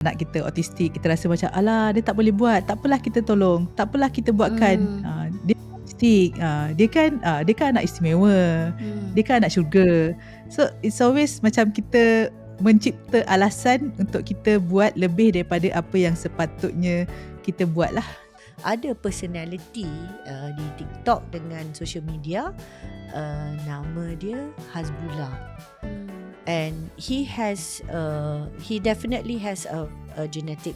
Anak kita autistik, kita rasa macam alah dia tak boleh buat, tak apalah kita tolong, tak apalah kita buatkan. Dia autistik, dia kan anak istimewa, dia kan anak syurga. So it's always macam kita mencipta alasan untuk kita buat lebih daripada apa yang sepatutnya kita buat lah. Ada personality di TikTok dengan social media, nama dia Hasbullah. And he definitely has a genetic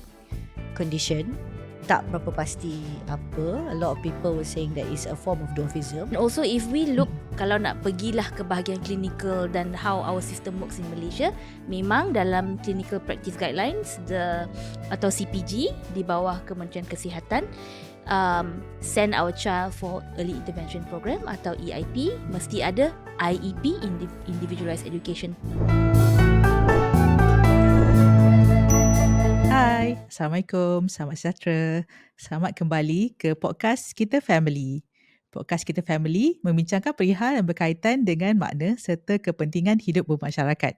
condition. Tak berapa pasti apa. A lot of people were saying that it's a form of dwarfism. And also if we look, kalau nak pergilah ke bahagian clinical dan how our system works in Malaysia, memang dalam clinical practice guidelines atau CPG di bawah Kementerian Kesihatan, send our child for early intervention program atau EIP, mesti ada IEP, individualized education. Hai, Assalamualaikum, selamat sejahtera. Selamat kembali ke podcast Kita Family. Podcast Kita Family membincangkan perihal yang berkaitan dengan makna serta kepentingan hidup bermasyarakat,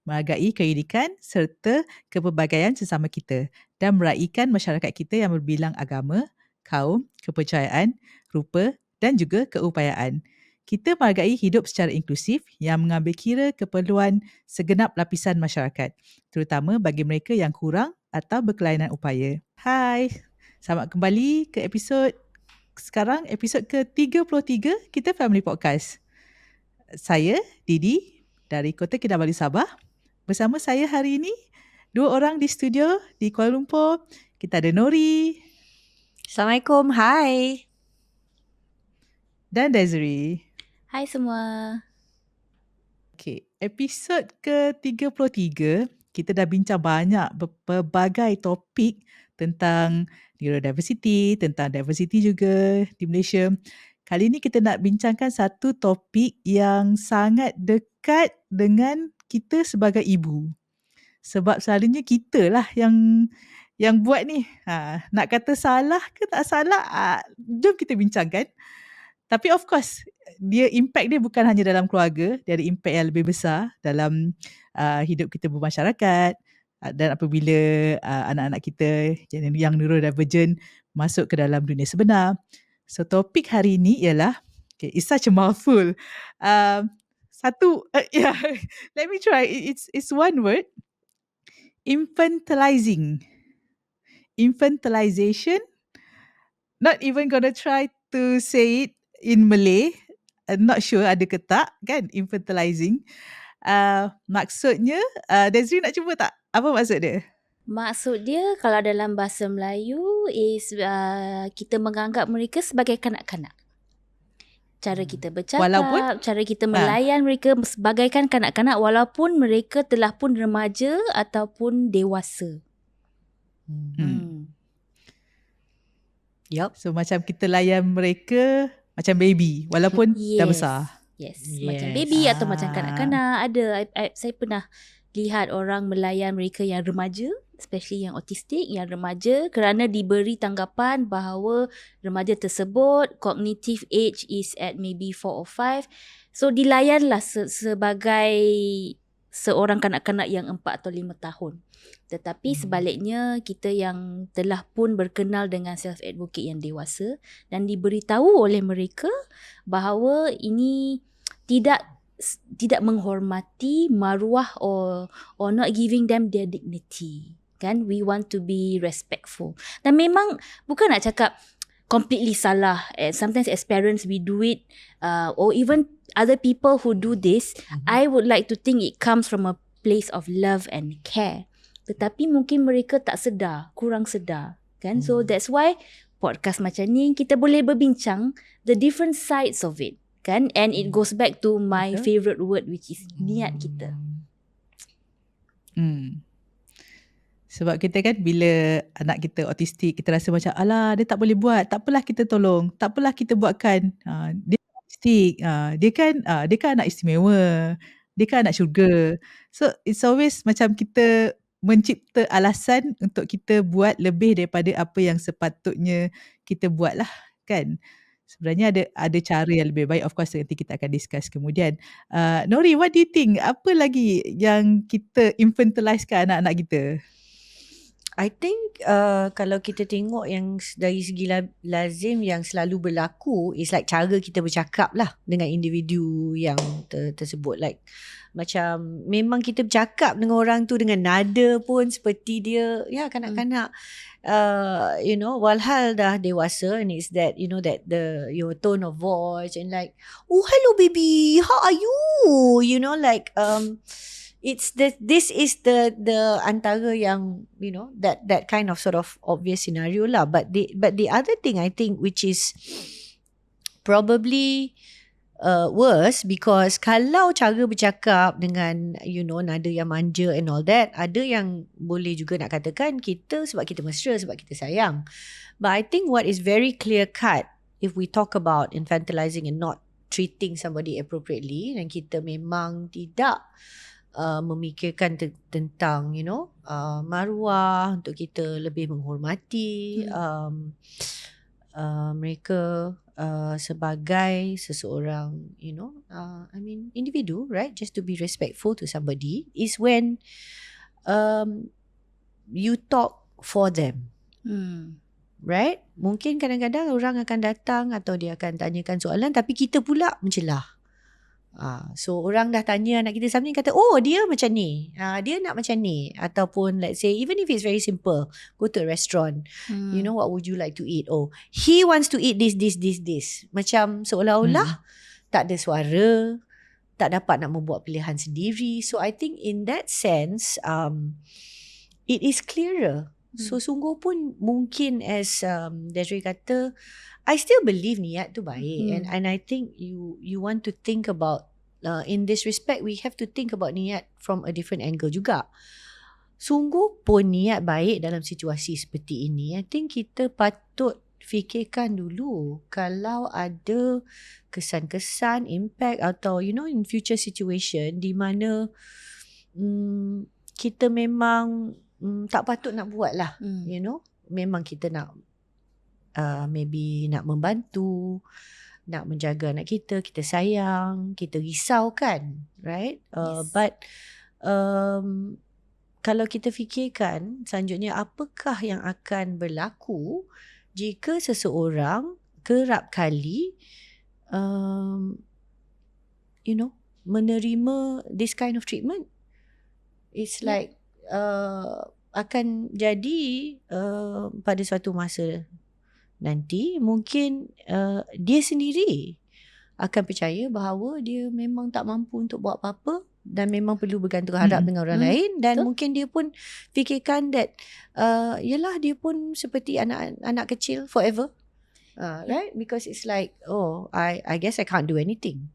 menghargai keunikan serta kepelbagaian sesama kita dan meraihkan masyarakat kita yang berbilang agama, kaum, kepercayaan, rupa dan juga keupayaan. Kita menghargai hidup secara inklusif yang mengambil kira keperluan segenap lapisan masyarakat, terutama bagi mereka yang kurang atau berkelainan upaya. Hai, selamat kembali ke episod ke-33 Kita Family Podcast. Saya, Didi, dari Kota Kinabalu, Sabah. Bersama saya hari ini, 2 orang di studio di Kuala Lumpur. Kita ada Nori. Assalamualaikum, hai. Dan Desiree. Hai semua. Okay, episod ke-33, kita dah bincang banyak berbagai topik tentang neurodiversity, tentang diversity juga di Malaysia. Kali ni kita nak bincangkan satu topik yang sangat dekat dengan kita sebagai ibu. Sebab selalunya kita lah yang buat ni. Nak kata salah ke tak salah, jom kita bincangkan. Tapi of course, impact dia bukan hanya dalam keluarga, dia ada impact yang lebih besar dalam hidup kita bermasyarakat, dan apabila anak-anak kita yang neurodivergent masuk ke dalam dunia sebenar. So topik hari ini ialah, okay, it's such a mouthful. Let me try. It's one word. Infantilization. Not even gonna try to say it in Malay. I'm not sure ada ke tak, kan, infantilizing. Maksudnya, Desiree nak cuba tak? Apa maksud dia? Maksud dia kalau dalam bahasa Melayu is kita menganggap mereka sebagai kanak-kanak. Cara kita bercakap, cara kita melayan mereka sebagaikan kanak-kanak walaupun mereka telah pun remaja ataupun dewasa. Yup. So macam kita layan mereka macam baby walaupun dah besar. Yes. Macam baby atau macam kanak-kanak. Ada saya pernah lihat orang melayan mereka yang remaja, especially yang autistik, yang remaja, kerana diberi tanggapan bahawa remaja tersebut cognitive age is at maybe 4 or 5. So dilayanlah sebagai seorang kanak-kanak yang 4 atau 5 tahun. Tetapi sebaliknya, kita yang telah pun berkenal dengan self-advocate yang dewasa dan diberitahu oleh mereka bahawa ini tidak menghormati maruah or not giving them their dignity. Kan? We want to be respectful. Dan memang bukan nak cakap completely salah. Sometimes as parents we do it, or even other people who do this, I would like to think it comes from a place of love and care. Tetapi mungkin mereka tak sedar, kurang sedar, kan? So that's why podcast macam ni kita boleh berbincang the different sides of it, kan? And it goes back to my favorite word, which is niat kita. Sebab kita kan bila anak kita autistik, kita rasa macam alah dia tak boleh buat, tak apalah kita tolong, tak apalah kita buatkan. Dia autistik, dia kan anak istimewa, dia kan anak syurga. So it's always macam kita mencipta alasan untuk kita buat lebih daripada apa yang sepatutnya kita buat lah, kan. Sebenarnya ada cara yang lebih baik. Of course nanti kita akan discuss kemudian. Nori, what do you think? Apa lagi yang kita infantilize ke anak-anak kita? I think kalau kita tengok yang dari segi lazim yang selalu berlaku is like cara kita bercakap lah dengan individu yang tersebut. Like macam memang kita bercakap dengan orang tu dengan nada pun seperti dia ya kanak-kanak. You know, walhal dah dewasa, and it's that, you know, that your tone of voice and like, oh hello baby, how are you, you know, like this is the antara yang, you know, that kind of sort of obvious scenario lah. But the other thing I think which is probably worse, because kalau cara bercakap dengan, you know, nada yang manja and all that, ada yang boleh juga nak katakan kita sebab kita mesra, sebab kita sayang. But I think what is very clear cut, if we talk about infantilizing and not treating somebody appropriately, dan kita memang tidak memikirkan tentang, you know, maruah untuk kita lebih menghormati mereka sebagai seseorang, you know, I mean individu, right? Just to be respectful to somebody is when you talk for them. Right? Mungkin kadang-kadang orang akan datang atau dia akan tanyakan soalan tapi kita pula mencelah. So orang dah tanya anak kita something, kata oh dia macam ni, dia nak macam ni, ataupun let's say even if it's very simple, go to a restaurant, you know, what would you like to eat, oh he wants to eat this, macam seolah-olah tak ada suara, tak dapat nak membuat pilihan sendiri. So I think in that sense it is clearer. So sungguh pun mungkin as Desiree kata, I still believe niat tu baik, and I think you want to think about in this respect, we have to think about niat from a different angle juga. Sungguh pun niat baik dalam situasi seperti ini, I think kita patut fikirkan dulu kalau ada kesan-kesan, impact atau you know in future situation di mana kita memang tak patut nak buat lah, you know, memang kita nak maybe nak membantu, nak menjaga anak kita, kita sayang, kita risau kan, right? But kalau kita fikirkan selanjutnya apakah yang akan berlaku jika seseorang kerap kali you know, menerima this kind of treatment. It's like akan jadi pada suatu masa nanti mungkin dia sendiri akan percaya bahawa dia memang tak mampu untuk buat apa-apa dan memang perlu bergantung harap dengan orang lain, dan mungkin dia pun fikirkan that yelah dia pun seperti anak kecil forever, right? Because it's like, oh I guess I can't do anything.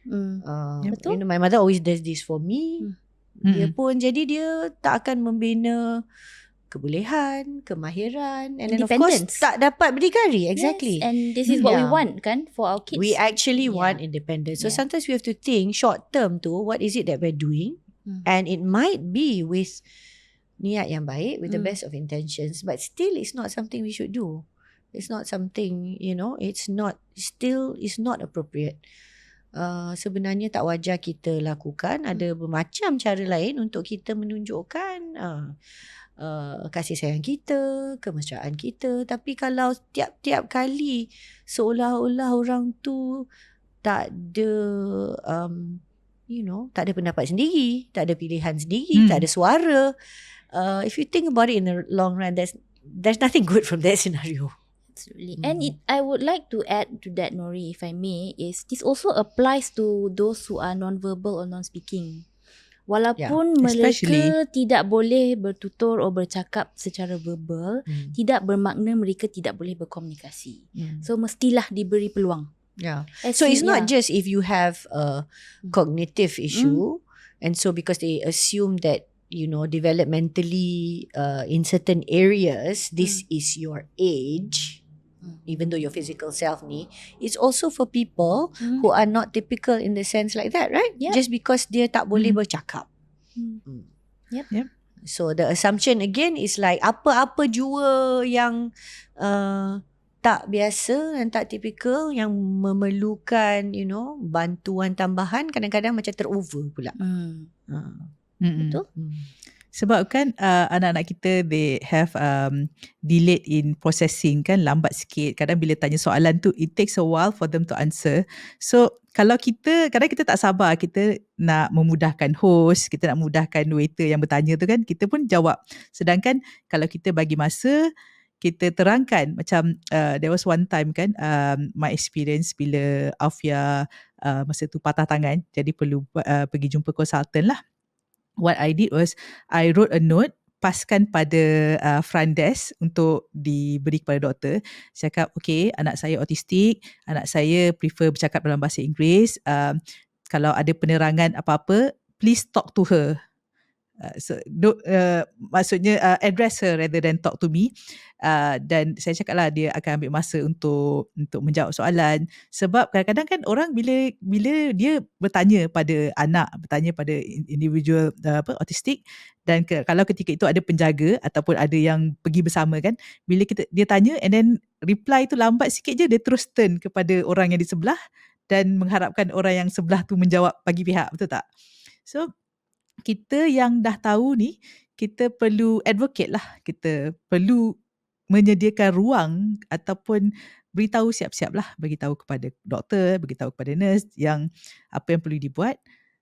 You know, my mother always does this for me. Dia pun jadi dia tak akan membina kebolehan, kemahiran, and then of course tak dapat berdikari. Exactly. Yes, and this is what we want kan for our kids. We actually want independence. So sometimes we have to think short term tu, what is it that we're doing, and it might be with niat yang baik, with the best of intentions, but still it's not something we should do. It's not something, you know, it's not appropriate. Sebenarnya tak wajar kita lakukan. Ada bermacam cara lain untuk kita menunjukkan kasih sayang kita, kemesraan kita. Tapi kalau tiap-tiap kali seolah-olah orang tu tak ada you know, tak ada pendapat sendiri, tak ada pilihan sendiri, tak ada suara, if you think about it in the long run, there's nothing good from that scenario. Absolutely. And I would like to add to that, Nori, if I may, is this also applies to those who are non-verbal or non-speaking. Walaupun mereka tidak boleh bertutur atau bercakap secara verbal, tidak bermakna mereka tidak boleh berkomunikasi. So mestilah diberi peluang. So it's not just if you have a cognitive issue, and so because they assume that, you know, developmentally in certain areas this is your age, even though your physical self ni, it's also for people who are not typical in the sense like that, right? Just because dia tak boleh bercakap. Yep. So the assumption again is like apa-apa jua yang tak biasa dan tak typical, yang memerlukan, you know, bantuan tambahan, kadang-kadang macam terover pula. Betul? Sebab kan anak-anak kita they have delayed in processing kan, lambat sikit. Kadang bila tanya soalan tu it takes a while for them to answer. So kalau kadang kita tak sabar, kita nak memudahkan host, kita nak memudahkan waiter yang bertanya tu kan, kita pun jawab. Sedangkan kalau kita bagi masa, kita terangkan macam there was one time kan, my experience bila Alfia masa tu patah tangan, jadi perlu pergi jumpa konsultan lah. What I did was I wrote a note, paskan pada front desk untuk diberi kepada doktor. Saya cakap, okay, anak saya autistik, anak saya prefer bercakap dalam bahasa Inggeris. Kalau ada penerangan apa-apa, please talk to her. Maksudnya address her rather than talk to me. Dan saya cakap lah dia akan ambil masa untuk menjawab soalan. Sebab kadang-kadang kan orang bila dia bertanya pada anak, bertanya pada individual autistik, dan kalau ketika itu ada penjaga ataupun ada yang pergi bersama kan, bila dia tanya and then reply tu lambat sikit je, dia terus turn kepada orang yang di sebelah dan mengharapkan orang yang sebelah tu menjawab bagi pihak, betul tak? So kita yang dah tahu ni, kita perlu advocate lah. Kita perlu menyediakan ruang ataupun beritahu siap-siap lah, bagi tahu kepada doktor, bagi tahu kepada nurse yang apa yang perlu dibuat.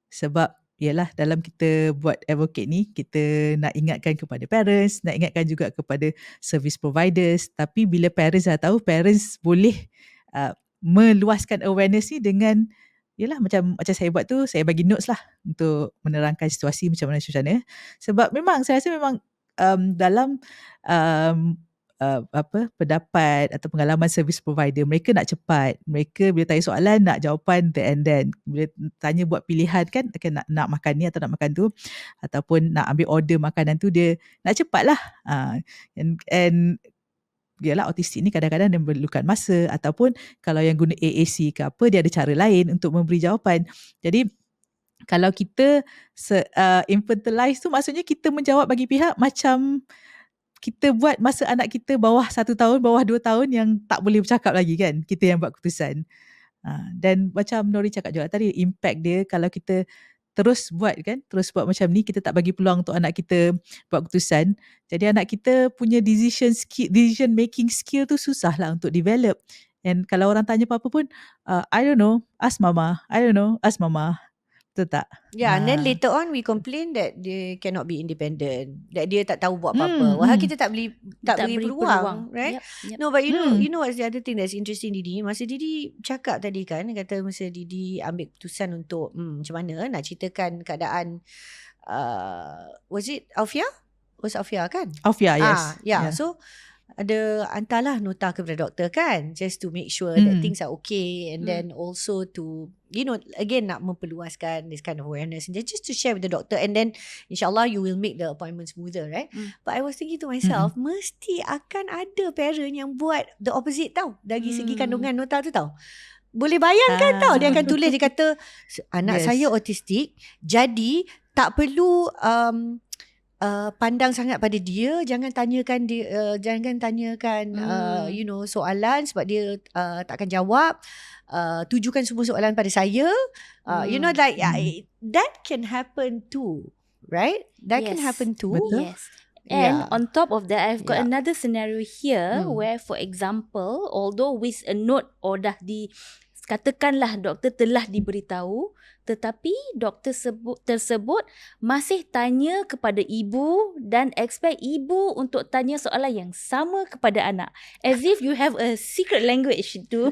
Sebab yalah, dalam kita buat advocate ni, kita nak ingatkan kepada parents, nak ingatkan juga kepada service providers. Tapi bila parents dah tahu, parents boleh meluaskan awareness ni dengan yalah, macam saya buat tu, saya bagi notes lah untuk menerangkan situasi macam mana. Sebab memang saya rasa memang dalam pendapat atau pengalaman service provider, mereka nak cepat. Mereka bila tanya soalan nak jawapan there and then. Bila tanya buat pilihan kan, nak makan ni atau nak makan tu, ataupun nak ambil order makanan tu, dia nak cepat lah. And yalah, autistik ni kadang-kadang dia memerlukan masa, ataupun kalau yang guna AAC ke apa, dia ada cara lain untuk memberi jawapan. Jadi kalau kita infantilize tu, maksudnya kita menjawab bagi pihak macam kita buat masa anak kita bawah 1 tahun, bawah 2 tahun yang tak boleh bercakap lagi kan, kita yang buat keputusan. Dan macam Nori cakap juga tadi, impact dia kalau kita terus buat macam ni, kita tak bagi peluang untuk anak kita buat keputusan. Jadi anak kita punya decision making skill tu susah lah untuk develop. And kalau orang tanya apa-apa pun, I don't know, ask mama. Betul tak? Yeah, and then later on we complain that they cannot be independent, that dia tak tahu buat apa-apa. Wah, kita tak beri peluang, right? Yep. No, but you know what's the other thing that's interesting, Didi? Masa Didi cakap tadi kan, kata masa Didi ambil keputusan untuk macam mana nak ceritakan keadaan, was it Alfia? Was Alfia kan? Alfia, yes. Yeah. So ada hantarlah nota kepada doktor kan, just to make sure that things are okay, and then also to, you know, again nak memperluaskan this kind of awareness, and just to share with the doctor, and then insyaAllah you will make the appointment smoother, right? But I was thinking to myself, mesti akan ada parent yang buat the opposite tau, dari segi kandungan nota tu tau. Boleh bayangkan tau, dia akan tulis, dia kata anak saya autistik, jadi tak perlu pandang sangat pada dia, jangan tanyakan you know, soalan sebab dia takkan jawab, tujukan semua soalan pada saya, you know, like that can happen too, right? That can happen too. Betul. Yes. And on top of that, I've got another scenario here where, for example, although with a note or dah katakanlah doktor telah diberitahu, tetapi doktor tersebut masih tanya kepada ibu dan expect ibu untuk tanya soalan yang sama kepada anak, as if you have a secret language to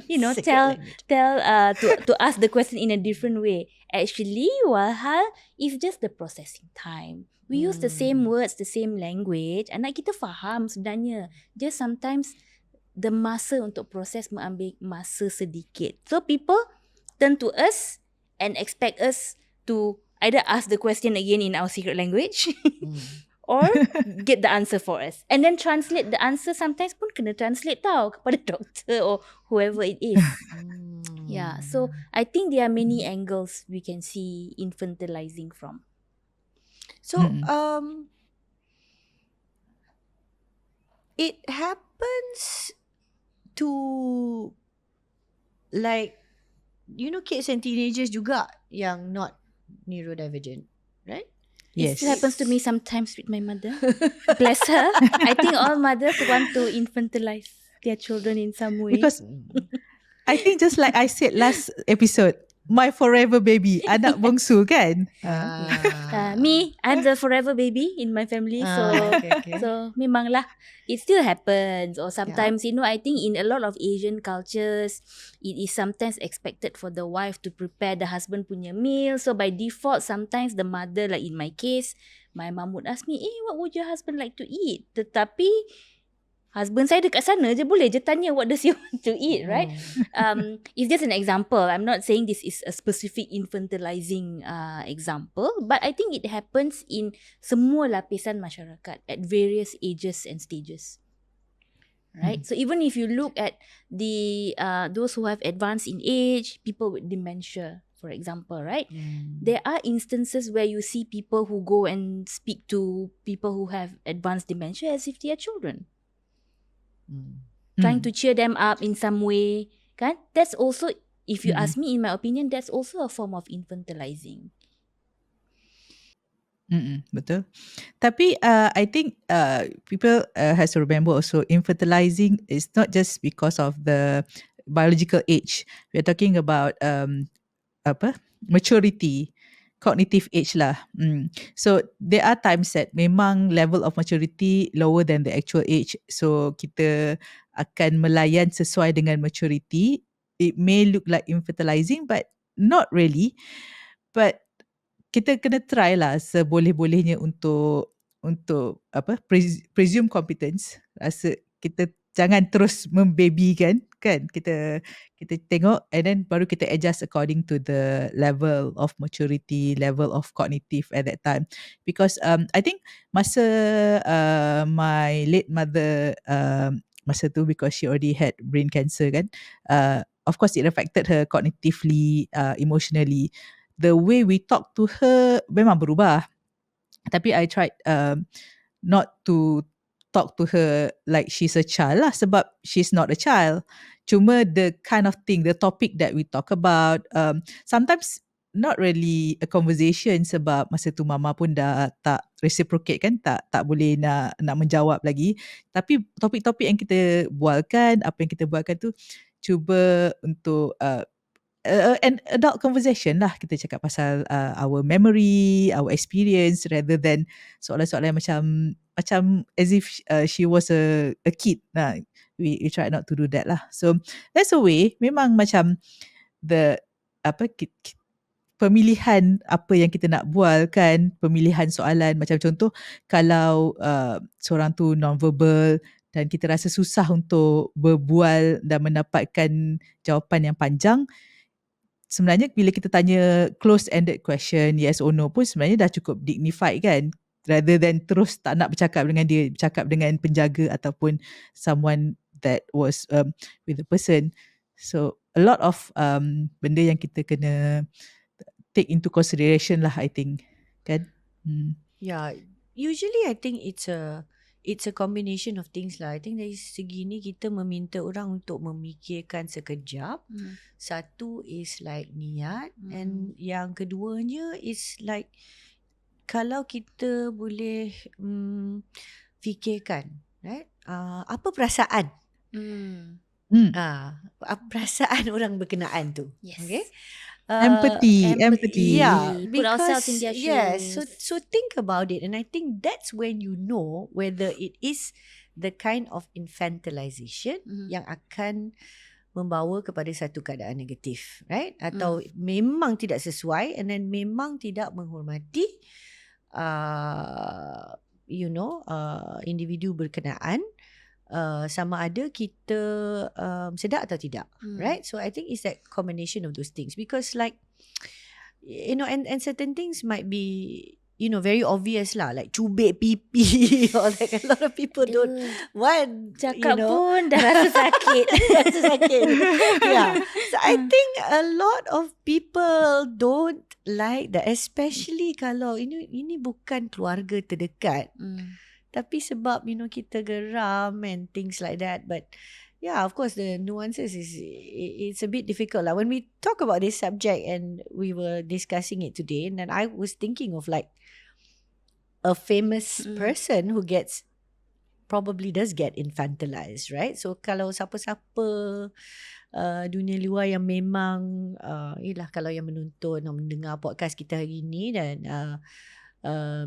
you know, to ask the question in a different way. Actually, walhal it's just the processing time. We use the same words, the same language. Anak kita faham sebenarnya, just sometimes the masa untuk proses mengambil masa sedikit. So people turn to us and expect us to either ask the question again in our secret language or get the answer for us. And then translate the answer, sometimes pun kena translate tau kepada doktor or whoever it is. Yeah, so I think there are many angles we can see infantilizing from. So it happens to, like, you know, kids and teenagers juga yang not neurodivergent, right? It Yes. still happens to me sometimes with my mother. Bless her. I think all mothers want to infantilize their children in some way. Because I think just like I said last episode, my forever baby, anak bongsu kan? Me, I'm the forever baby in my family. So memanglah it still happens. Or sometimes, I think in a lot of Asian cultures, it is sometimes expected for the wife to prepare the husband punya meal. So by default, sometimes the mother, like in my case, my mum would ask me, what would your husband like to eat? Tetapi husband saya dekat sana je, boleh je tanya what does he want to eat, right? It's just an example. I'm not saying this is a specific infantilizing example, but I think it happens in semua lapisan masyarakat at various ages and stages. Right? So even if you look at the those who have advanced in age, people with dementia, for example, right? There are instances where you see people who go and speak to people who have advanced dementia as if they are children. Trying to cheer them up in some way, kan? That's also, if you ask me, in my opinion, that's also a form of infantilizing. Betul. Tapi I think people has to remember also, infantilizing is not just because of the biological age. We're talking about maturity, cognitive age lah. So there are times that memang level of maturity lower than the actual age. So kita akan melayan sesuai dengan maturity. It may look like infantilizing, but not really. But kita kena try lah seboleh-bolehnya untuk presume competence. Rasa kita jangan terus membabykan kan. Kita tengok and then baru kita adjust according to the level of maturity, level of cognitive at that time. Because I think masa my late mother, masa tu, because she already had brain cancer kan, of course it affected her cognitively, emotionally. The way we talk to her memang berubah. Tapi I tried not to talk to her like she's a child lah, sebab she's not a child. Cuma the kind of thing, the topic that we talk about, sometimes not really a conversation, sebab masa tu mama pun dah tak reciprocate kan, tak boleh nak menjawab lagi. Tapi topik-topik yang kita bualkan, apa yang kita bualkan tu, cuba untuk an adult conversation lah. Kita cakap pasal our memory, our experience, rather than soalan-soalan macam as if she was a kid. Nah, we try not to do that lah. So that's a way. Memang macam the pemilihan apa yang kita nak bualkan, pemilihan soalan. Macam contoh, kalau seorang tu non-verbal dan kita rasa susah untuk berbual dan mendapatkan jawapan yang panjang, sebenarnya bila kita tanya close-ended question, yes or no pun sebenarnya dah cukup dignified kan, rather than terus tak nak bercakap dengan dia, bercakap dengan penjaga ataupun someone that was with the person. So a lot of benda yang kita kena take into consideration lah, I think, kan. Yeah, usually I think it's a combination of things lah. I think dari segi ni kita meminta orang untuk memikirkan sekejap. Satu is like niat, and yang keduanya is like kalau kita boleh fikirkan, right? Apa perasaan? Perasaan orang berkenaan tu. Yes. Okay? Empathy. Yeah, Put ourselves in their yes. shoes. So think about it, and I think that's when you know whether it is the kind of infantilization yang akan membawa kepada satu keadaan negatif, right? Atau memang tidak sesuai, and then memang tidak menghormati individu berkenaan. Sama ada kita sedar atau tidak, right? So I think it's that combination of those things, because like and certain things might be very obvious lah, like cubit pipi or like a lot of people don't want cakap pun dah rasa sakit. Yeah, so I think a lot of people don't like that, especially kalau ini bukan keluarga terdekat. Tapi sebab kita geram and things like that. But yeah, of course the nuances it's a bit difficult lah. When we talk about this subject and we were discussing it today, and then I was thinking of like a famous Mm. person who probably does get infantilized, right? So kalau siapa-siapa dunia luar yang memang kalau yang menonton atau mendengar podcast kita hari ini dan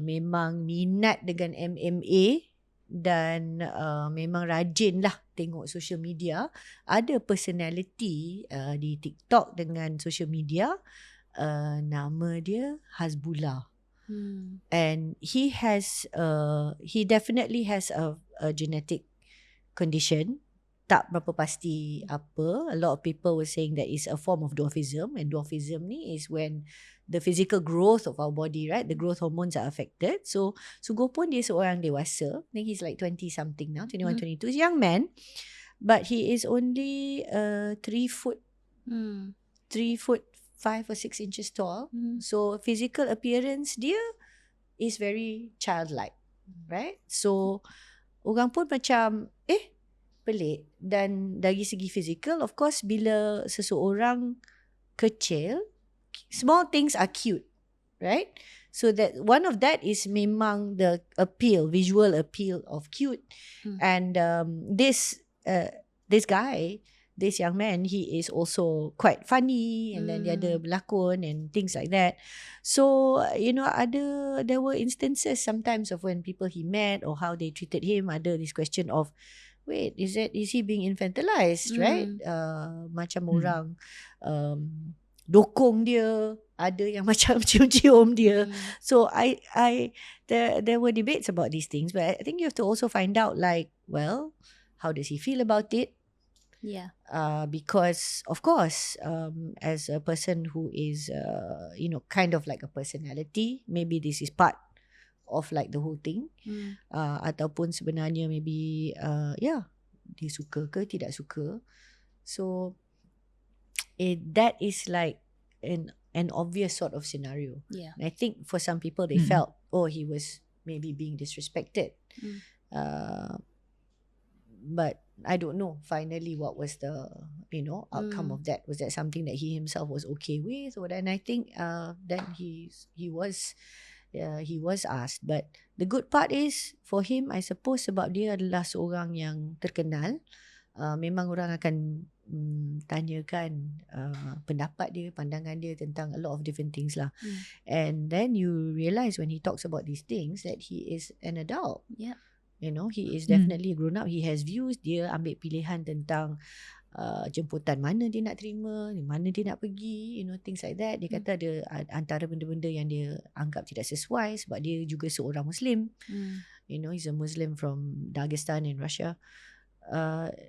memang minat dengan MMA dan memang rajin lah tengok social media, ada personality di TikTok dengan social media, nama dia Hasbullah. And he definitely has a genetic condition. Tak berapa pasti apa. A lot of people were saying that it's a form of dwarfism, and dwarfism ni is when the physical growth of our body, right, the growth hormones are affected. So Sugo pun dia seorang dewasa. I think he's like 20 something now, 21, 22. He's a young man, but he is only 3 foot 5 or 6 inches tall. So physical appearance dia is very childlike, right? So orang pun macam pelik. Dan dari segi physical, of course, bila seseorang kecil, small things are cute, right? So that one of that is memang the visual appeal of cute. And this guy, this young man, he is also quite funny, and then dia ada berlakon and things like that. So there were instances sometimes of when people he met or how they treated him, ada this question of, wait, is he being infantilized, right? Macam orang dokong dia, ada yang macam cium-cium dia. So there were debates about these things, but I think you have to also find out, like, well, how does he feel about it? Yeah. Because of course, as a person who is kind of like a personality, maybe this is part of like the whole thing. Ataupun sebenarnya maybe dia suka ke tidak suka. So that is like an obvious sort of scenario. Yeah. And I think for some people they felt, he was maybe being disrespected. But I don't know finally what was the outcome of that. Was that something that he himself was okay with? And I think then he was asked. But the good part is for him, I suppose, sebab dia adalah seorang yang terkenal, memang orang akan tanyakan pendapat dia, pandangan dia tentang a lot of different things lah. And then you realise when he talks about these things that he is an adult. Yeah. He is definitely a grown up. He has views. Dia ambil pilihan tentang jemputan mana dia nak terima, mana dia nak pergi, things like that. Dia kata ada antara benda-benda yang dia anggap tidak sesuai sebab dia juga seorang Muslim. He's a Muslim from Dagestan in Russia.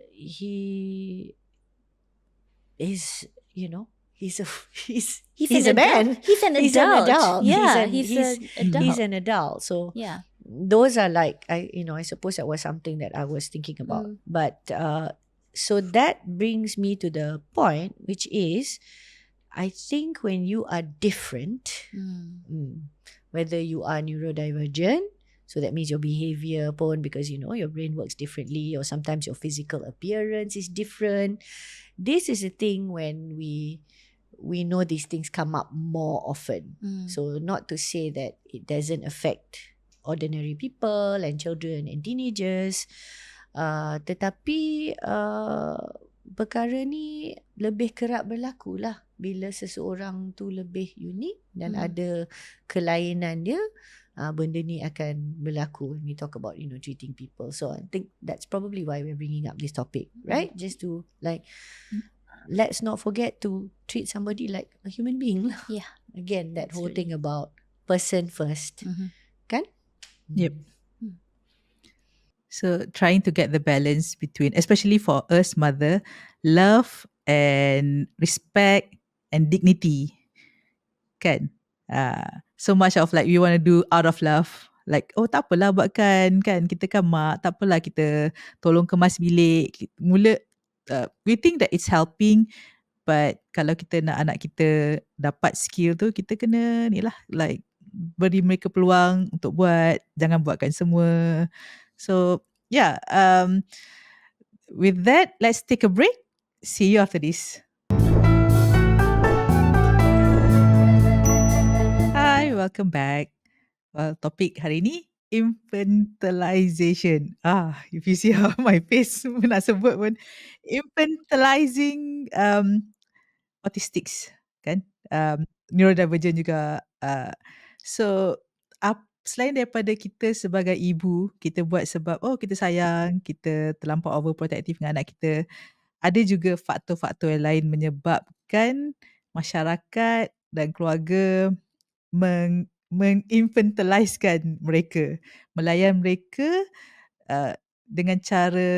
He is, he's a man. He's an adult. Yeah, he's an adult. He's an adult. So yeah. Those are like, I suppose that was something that I was thinking about. But so that brings me to the point, which is, I think when you are different, whether you are neurodivergent, so that means your behavior pun, because your brain works differently, or sometimes your physical appearance is different. This is a thing when we know these things come up more often. So not to say that it doesn't affect ordinary people and children and teenagers, tetapi perkara ni lebih kerap berlaku lah bila seseorang tu lebih unik dan ada kelainan dia. Benda ni akan berlaku when we talk about treating people. So I think that's probably why we're bringing up this topic, right? Just to let's not forget to treat somebody like a human being. Yeah. Again, that whole thing about person first. Kan? Yep. So trying to get the balance between, especially for us mother, love and respect and dignity. Kan? So much of like we want to do out of love. Like, tak apalah buatkan, kan? Kita kan mak, tak apalah kita tolong kemas bilik. Mula, we think that it's helping, but kalau kita nak anak kita dapat skill tu, kita kena ni lah, like beri mereka peluang untuk buat, jangan buatkan semua. So yeah, with that, let's take a break. See you after this. Hi, welcome back. topik hari ni infantilization. If you see how my face nak sebut pun, infantilizing autistics kan, neurodivergent juga. So selain daripada kita sebagai ibu, kita buat sebab kita sayang, kita terlampau overprotective dengan anak kita, ada juga faktor-faktor yang lain menyebabkan masyarakat dan keluarga menginfantilizekan mereka, melayan mereka dengan cara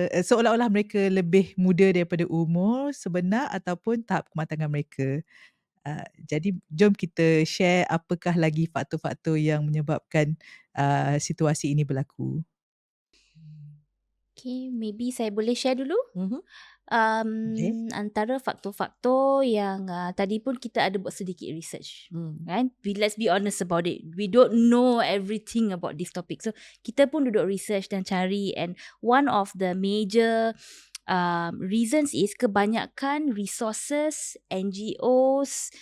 seolah-olah mereka lebih muda daripada umur sebenar ataupun tahap kematangan mereka. Jadi jom kita share apakah lagi faktor-faktor yang menyebabkan situasi ini berlaku. Okay, maybe saya boleh share dulu. Boleh. Antara faktor-faktor yang tadi pun kita ada buat sedikit research, kan? Let's be honest about it. We don't know everything about this topic. So kita pun duduk research dan cari, and one of the major reasons is kebanyakan resources, NGOs,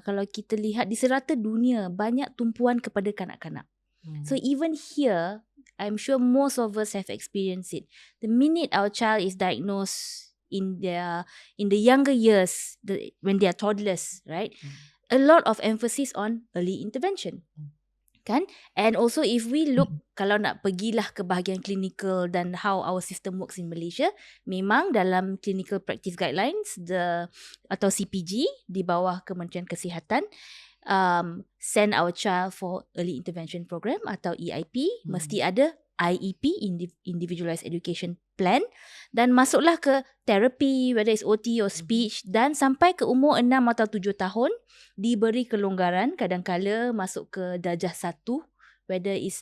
kalau kita lihat di serata dunia, banyak tumpuan kepada kanak-kanak. So even here, I'm sure most of us have experienced it. The minute our child is diagnosed in the younger years, when they are toddlers, right? A lot of emphasis on early intervention. Kan? And also if we look, kalau nak pergilah ke bahagian clinical dan how our system works in Malaysia, memang dalam clinical practice guidelines atau CPG di bawah Kementerian Kesihatan, send our child for early intervention program atau EIP, mesti ada IEP, individualized education plan, dan masuklah ke terapi, whether it's OT or speech, dan sampai ke umur 6 atau 7 tahun diberi kelonggaran, kadang-kala masuk ke darjah 1, whether it's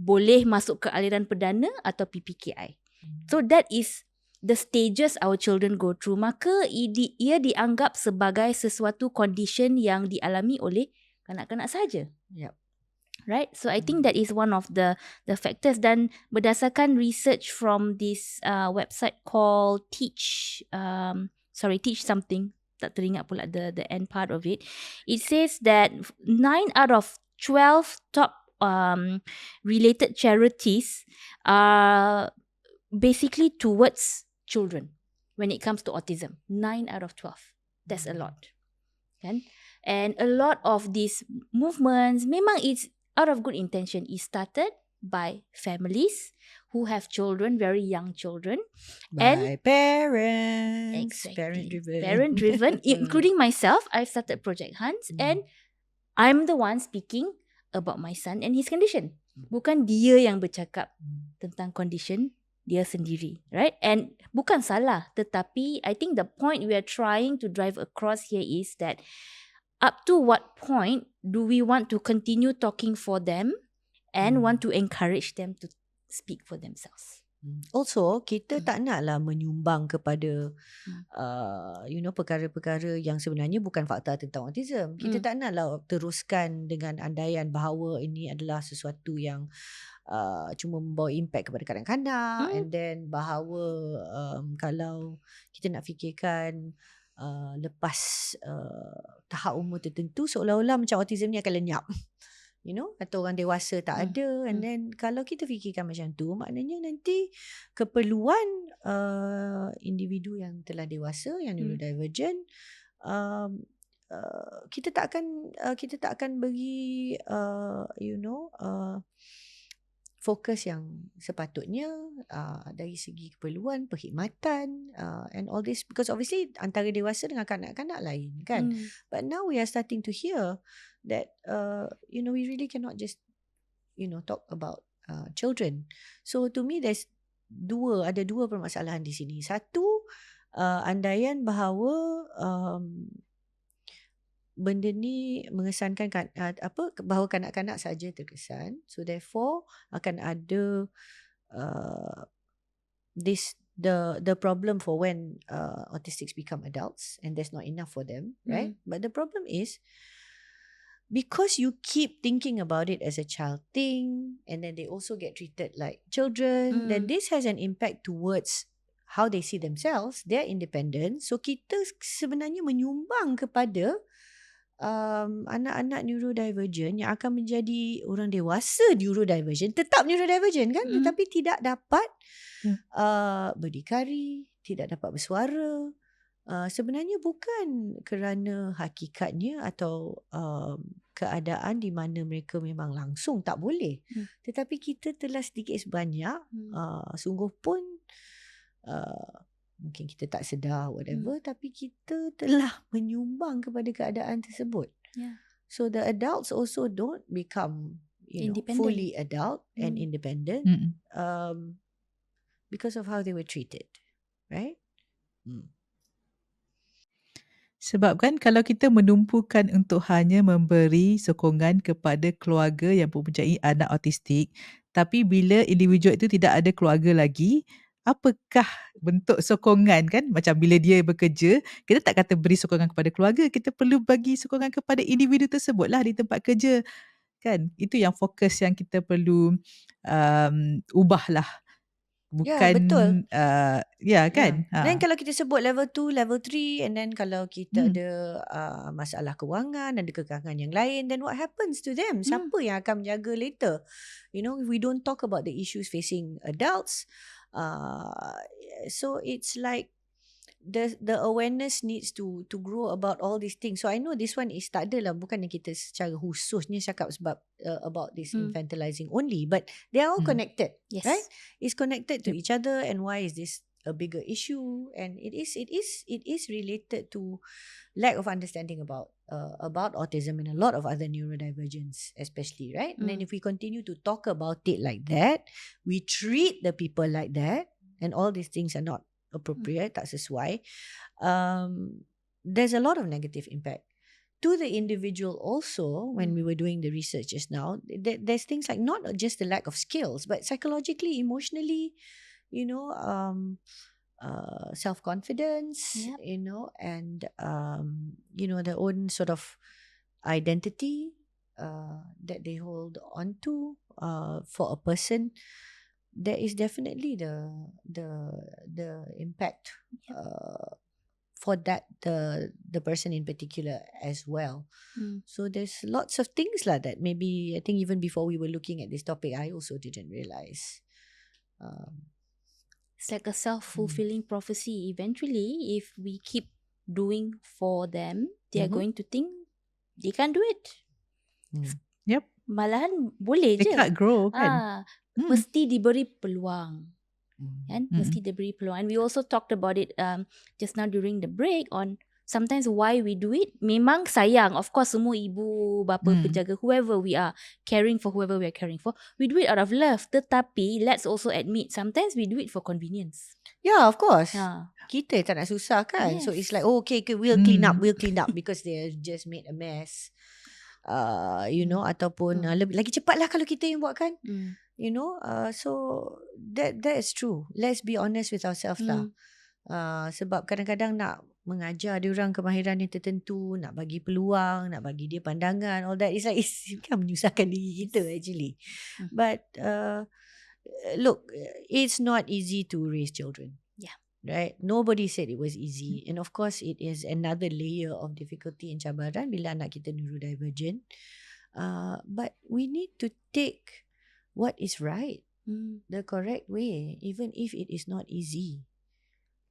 boleh masuk ke aliran perdana atau PPKI. So that is the stages our children go through. Maka ia dianggap sebagai sesuatu condition yang dialami oleh kanak-kanak sahaja. Yep. Right? So I think that is one of the factors, dan berdasarkan research from this website called Teach something, tak teringat pula the end part of it. It says that 9 out of 12 top related charities are basically towards children when it comes to autism. 9 out of 12. That's a lot. Kan? And a lot of these movements, memang it's out of good intention, is started by families who have children, very young children. By parents. Exactly. Parent-driven. Parent-driven, including myself. I've started Project Hans, and I'm the one speaking about my son and his condition. Bukan dia yang bercakap tentang condition dia sendiri, right? And bukan salah, tetapi I think the point we are trying to drive across here is that up to what point do we want to continue talking for them and want to encourage them to speak for themselves? Also, kita tak naklah menyumbang kepada perkara-perkara yang sebenarnya bukan fakta tentang autism. Kita tak naklah teruskan dengan andaian bahawa ini adalah sesuatu yang cuma membawa impact kepada kanak-kanak, and then bahawa kalau kita nak fikirkan lepas tahap umur tertentu, seolah-olah macam autism ni akan lenyap, atau orang dewasa tak ada. And then kalau kita fikirkan macam tu, maknanya nanti keperluan individu yang telah dewasa, yang neurodivergent, kita tak akan bagi fokus yang sepatutnya dari segi keperluan, perkhidmatan, and all this, because obviously antara dewasa dengan kanak-kanak lain kan. But now we are starting to hear that we really cannot just talk about children. So to me ada dua permasalahan di sini. Satu, andaian bahawa benda ni mengesankan bahawa kanak-kanak saja terkesan, so therefore akan ada the problem for when autistics become adults and there's not enough for them, right? But the problem is because you keep thinking about it as a child thing, and then they also get treated like children, then this has an impact towards how they see themselves, their independence. So kita sebenarnya menyumbang kepada anak-anak neurodivergent yang akan menjadi orang dewasa neurodivergent, tetap neurodivergent kan, tetapi tidak dapat berdikari, tidak dapat bersuara. Sebenarnya bukan kerana hakikatnya atau keadaan di mana mereka memang langsung tak boleh. Tetapi kita telah sedikit sebanyak, sungguh pun mungkin kita tak sedar whatever, tapi kita telah menyumbang kepada keadaan tersebut. Yeah. So the adults also don't become Independent. fully adult and independent because of how they were treated, right? Sebab kan kalau kita menumpukan untuk hanya memberi sokongan kepada keluarga yang mempunyai anak autistik, tapi bila individu itu tidak ada keluarga lagi, apakah bentuk sokongan kan? Macam bila dia bekerja, kita tak kata beri sokongan kepada keluarga, kita perlu bagi sokongan kepada individu tersebutlah di tempat kerja. Kan? Itu yang fokus yang kita perlu ubahlah. Bukan, betul. kan? Dan kalau kita sebut level 2, level 3 and then kalau kita ada masalah kewangan, ada kekangan yang lain, then what happens to them? Siapa yang akan menjaga later? We don't talk about the issues facing adults. So it's like the awareness needs to grow about all these things. So I know this one is tak adalah, bukan yang kita secara khususnya cakap sebab about this infantilizing only, but they are all connected, Yes. right? It's connected to each other. And why is this a bigger issue? And it is related to lack of understanding about autism and a lot of other neurodivergence, especially, right? And then if we continue to talk about it like that, we treat the people like that, and all these things are not appropriate, tak sesuai, there's a lot of negative impact to the individual also. When we were doing the research just now, there's things like not just the lack of skills, but psychologically, emotionally, self-confidence, and their own sort of identity that they hold on to for a person. There is definitely the impact for that the person in particular as well. So there's lots of things like that. Maybe I think even before we were looking at this topic, I also didn't realize. It's like a self-fulfilling prophecy. Eventually, if we keep doing for them, they are going to think they can't do it. Yep. Malahan boleh They je. can't grow kan? Mesti diberi peluang. Kan? Mesti diberi peluang. And we also talked about it just now during the break on sometimes why we do it. Memang sayang. Of course, semua ibu, bapa, penjaga, whoever we are, caring for whoever we are caring for, we do it out of love. Tetapi, let's also admit, sometimes we do it for convenience. Yeah, of course. Kita tak nak susah kan. Yes. So it's like, okay, we'll clean up because they just made a mess. Ataupun lagi cepat lah kalau kita yang buat kan. So that is true. Let's be honest with ourselves lah. Sebab kadang-kadang nak mengajar dia orang kemahiran yang tertentu, nak bagi peluang, nak bagi dia pandangan, all that is like kan menyusahkan diri kita actually. But look, it's not easy to raise children. Yeah. Right? Nobody said it was easy. And of course, it is another layer of difficulty and cabaran bila anak kita neurodivergent. But we need to take what is right, the correct way, even if it is not easy.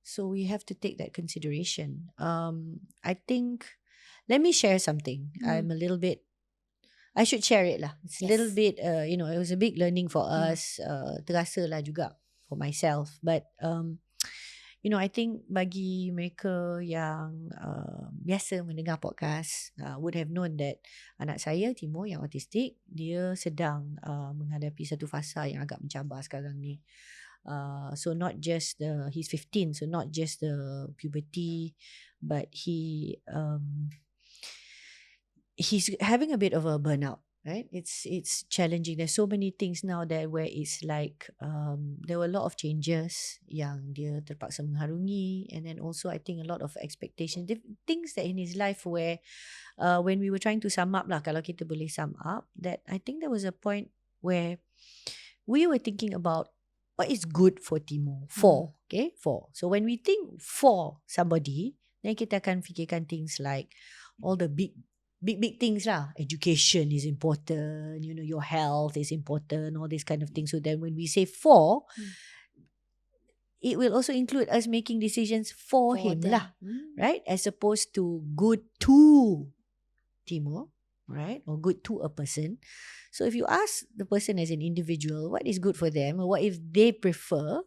So we have to take that consideration. I think, let me share something. I'm a little bit, I should share it lah. It's a little bit, it was a big learning for us. Terasa lah juga for myself. But, I think bagi mereka yang biasa mendengar podcast would have known that anak saya, Timo, yang autistik, dia sedang menghadapi satu fasa yang agak mencabar sekarang ni. So not just he's 15, so not just the puberty, but he's having a bit of a burnout. Right, it's challenging. There's so many things now that where it's like there were a lot of changes yang dia terpaksa mengharungi, and then also I think a lot of expectations, things that in his life where when we were trying to sum up lah, kalau kita boleh sum up, that I think there was a point where we were thinking about what is good for Timo. For so when we think for somebody, then kita akan fikirkan things like all the big big things lah. Education is important, your health is important, all these kind of things. So then when we say for, it will also include us making decisions for him them. lah, right? As opposed to good to Timur, right? Or good to a person. So if you ask the person as an individual, what is good for them, or what if they prefer,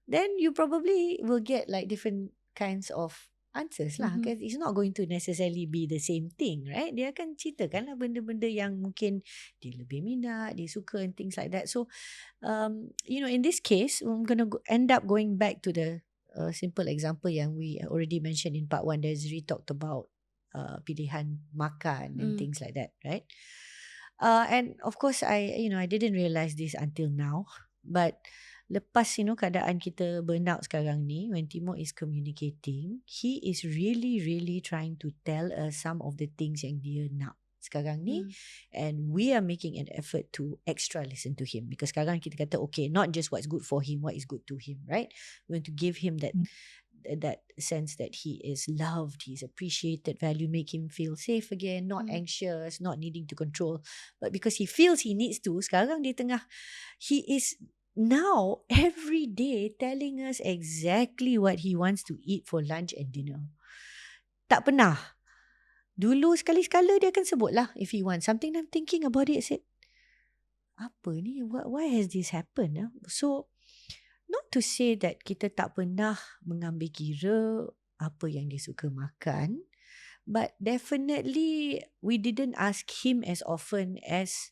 then you probably will get like different kinds of answers lah. Because it's not going to necessarily be the same thing, right? Dia akan ceritakan lah benda-benda yang mungkin dia lebih minat, dia suka and things like that. So, in this case, I'm going to end up going back to the simple example yang we already mentioned in part 1. There's really talked about pilihan makan and things like that, right? And of course, I didn't realize this until now, but lepas keadaan kita burnout sekarang ni, when Timur is communicating, he is really really trying to tell us some of the things yang dia nak sekarang ni, and we are making an effort to extra listen to him, because sekarang kita kata okay, not just what's good for him, what is good to him, right? We want to give him that sense that he is loved, he's appreciated, value, make him feel safe again, not anxious, not needing to control, but because he feels he needs to, sekarang dia tengah, he is now every day telling us exactly what he wants to eat for lunch and dinner. Tak pernah. Dulu sekali-sekala dia akan sebut lah if he wants something. I'm thinking about it, I said, apa ni? Why has this happened? So, not to say that kita tak pernah mengambil kira apa yang dia suka makan, but definitely we didn't ask him as often as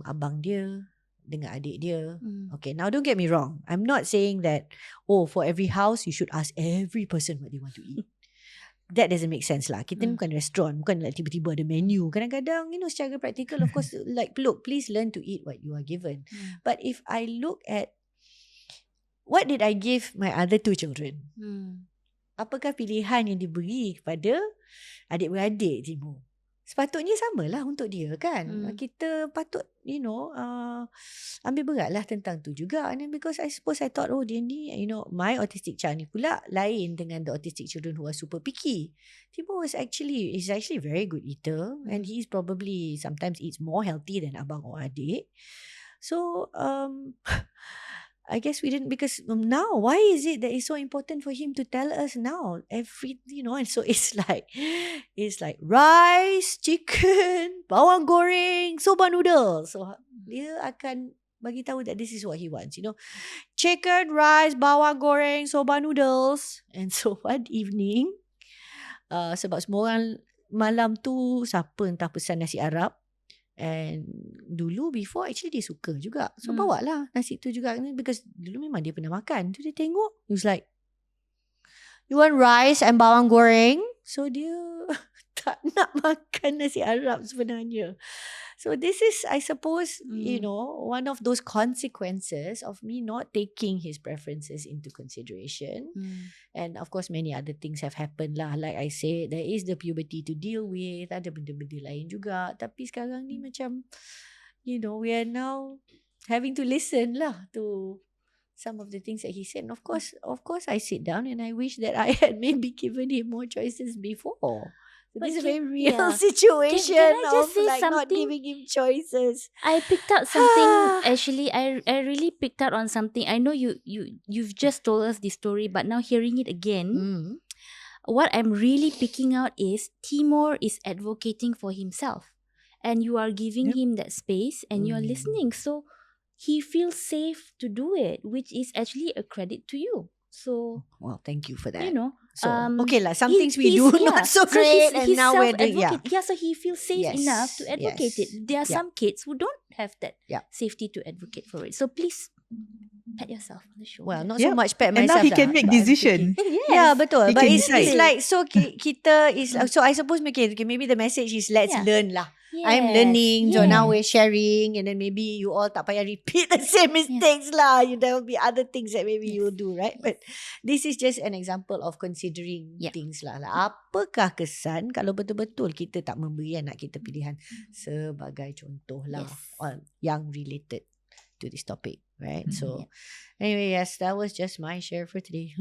abang dia dengan adik dia. Okay, now don't get me wrong. I'm not saying that, for every house you should ask every person what they want to eat. That doesn't make sense lah. Kita bukan restoran, bukan like tiba-tiba ada menu. Kadang-kadang, secara practical, of course, like, look, please learn to eat what you are given. But if I look at what did I give my other 2 children? Apakah pilihan yang diberi kepada adik-beradik Timur? Sepatutnya samalah untuk dia kan. Kita patut ambil berat lah tentang tu juga. And then because I suppose I thought, dia ni, my autistic child ni pula lain dengan the autistic children who are super picky. Timur is actually a very good eater, and he is probably sometimes eats more healthy than abang or adik. So I guess we didn't, because now, why is it that it's so important for him to tell us now every, and so it's like rice, chicken, bawang goreng, soba noodles. So dia akan bagi tahu that this is what he wants, chicken, rice, bawang goreng, soba noodles. And so one evening, sebab semua orang malam tu siapa entah pesan nasi Arab. And dulu before actually dia suka juga. So bawa lah nasi tu juga, because dulu memang dia pernah makan. Tu dia tengok, he was like, you want rice and bawang goreng? So dia tak nak makan nasi Arab sebenarnya. So this is, I suppose, one of those consequences of me not taking his preferences into consideration. And of course, many other things have happened lah. Like I said, there is the puberty to deal with. Ada benda-benda lain juga. Tapi sekarang ni macam, we are now having to listen lah to some of the things that he said. And of course, I sit down and I wish that I had maybe given him more choices before. But this is a very real situation can I just of say like not something? giving him choices. I picked out something. Actually, I really picked out on something. I know you've just told us this story, but now hearing it again, what I'm really picking out is Timur is advocating for himself, and you are giving him that space, and you are listening. So he feels safe to do it, which is actually a credit to you. So, well, thank you for that. So, okay lah, some things we do not so great, and now we're doing, so he feels safe enough to advocate it. There are some kids who don't have that safety to advocate for it. So please pat yourself on the shoulder. Well, not so much pat And myself. now he can make decision. Yeah, betul. He But can it's decide. like, so kita is, so I suppose, okay, maybe the message is let's learn lah. I'm learning, so now we're sharing, and then maybe you all tak payah repeat the same mistakes lah. There will be other things that maybe you'll do, right? But this is just an example of considering things lah. Apakah kesan kalau betul-betul kita tak memberi anak kita pilihan, sebagai contoh lah yang related to this topic. right? So anyway, yes, that was just my share for today.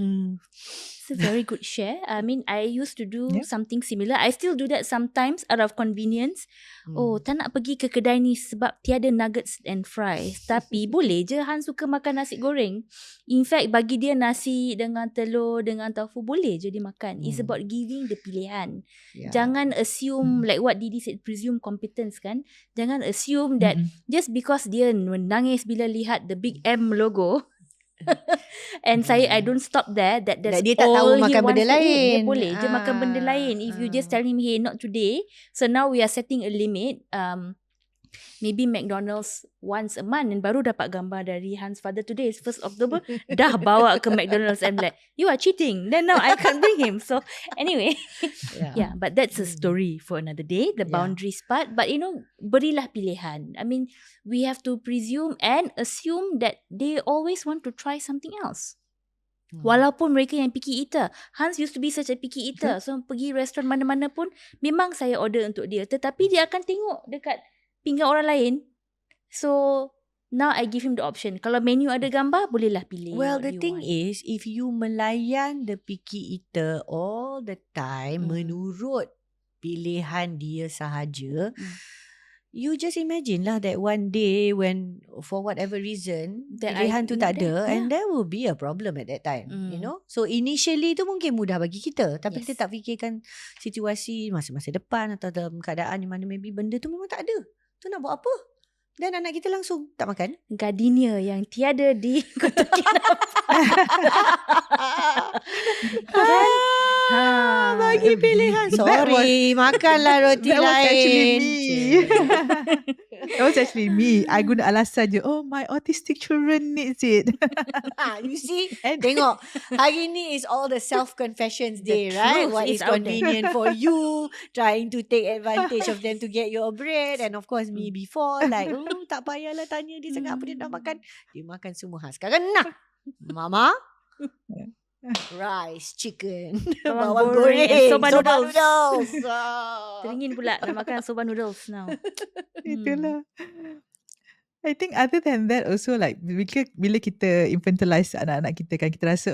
It's a very good share. I mean, I used to do Yep. something similar. I still do that sometimes out of convenience. Oh, tak nak pergi ke kedai ni sebab tiada nuggets and fries. Tapi boleh je Han suka makan nasi goreng. In fact, bagi dia nasi dengan telur, dengan tofu, boleh je dia makan. It's about giving the pilihan. Yeah. Jangan assume, like what Didi said, presume competence kan. Jangan assume that just because dia menangis bila lihat the big M logo, and I don't stop there. That's dia tak all tahu he makan wants benda to eat. Dia lain. boleh je makan benda lain. If you just tell him, hey, not today. So now we are setting a limit. Maybe McDonald's once a month, and baru dapat gambar dari Hans' father today is 1st October. Dah bawa ke McDonald's and like, you are cheating. Then now I can't bring him. So anyway, yeah, but that's a story for another day. The boundaries part. But berilah pilihan. I mean, we have to presume and assume that they always want to try something else. Walaupun mereka yang picky eater. Hans used to be such a picky eater. So pergi restoran mana-mana pun memang saya order untuk dia. Tetapi dia akan tengok dekat pinggan orang lain. So now I give him the option. Kalau menu ada gambar, bolehlah pilih. Well, the thing is, if you melayan the picky eater all the time menurut pilihan dia sahaja, you just imagine lah that one day when for whatever reason pilihan tu tak ada, and there will be a problem at that time, So initially tu mungkin mudah bagi kita, tapi kita tak fikirkan situasi masa-masa depan atau dalam keadaan di mana maybe benda tu memang tak ada. Tu nak buat apa? Dan anak kita langsung tak makan. Gardenia yang tiada di Kota Kinabalu. Bagi pilihan. Sorry, makanlah roti that was actually lain. me. That was actually me. I guna alasan je. Oh, my autistic children needs it. You see? Tengok. Hari ni is all the self-confessions day, right? What is convenient for you. Trying to take advantage of them to get your bread. And of course, me before. Like, tak payahlah tanya dia sangat apa dia nak makan. Dia makan semua. Sekarang nak. Mama? Rice, chicken, bawang goreng, soba noodles. Teringin pula nak makan soba noodles now. Itulah. I think other than that also like bila kita infantilize anak-anak kita kan, kita rasa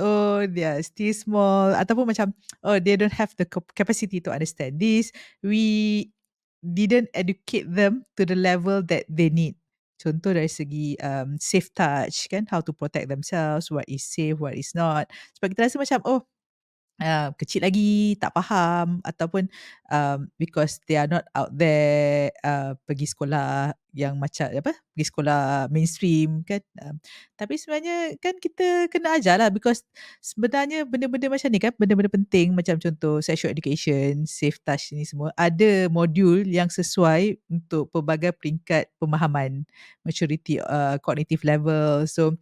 they are still small ataupun macam they don't have the capacity to understand this. We didn't educate them to the level that they need. Contoh dari segi safe touch kan, how to protect themselves, what is safe, what is not. Sebab kita rasa macam kecil lagi, tak faham, ataupun because they are not out there pergi sekolah yang macam pergi sekolah mainstream kan. Tapi sebenarnya kan kita kena ajar lah, because sebenarnya benda-benda macam ni kan, benda-benda penting macam contoh sexual education, safe touch ni semua, ada modul yang sesuai untuk pelbagai peringkat pemahaman, maturity, cognitive level. So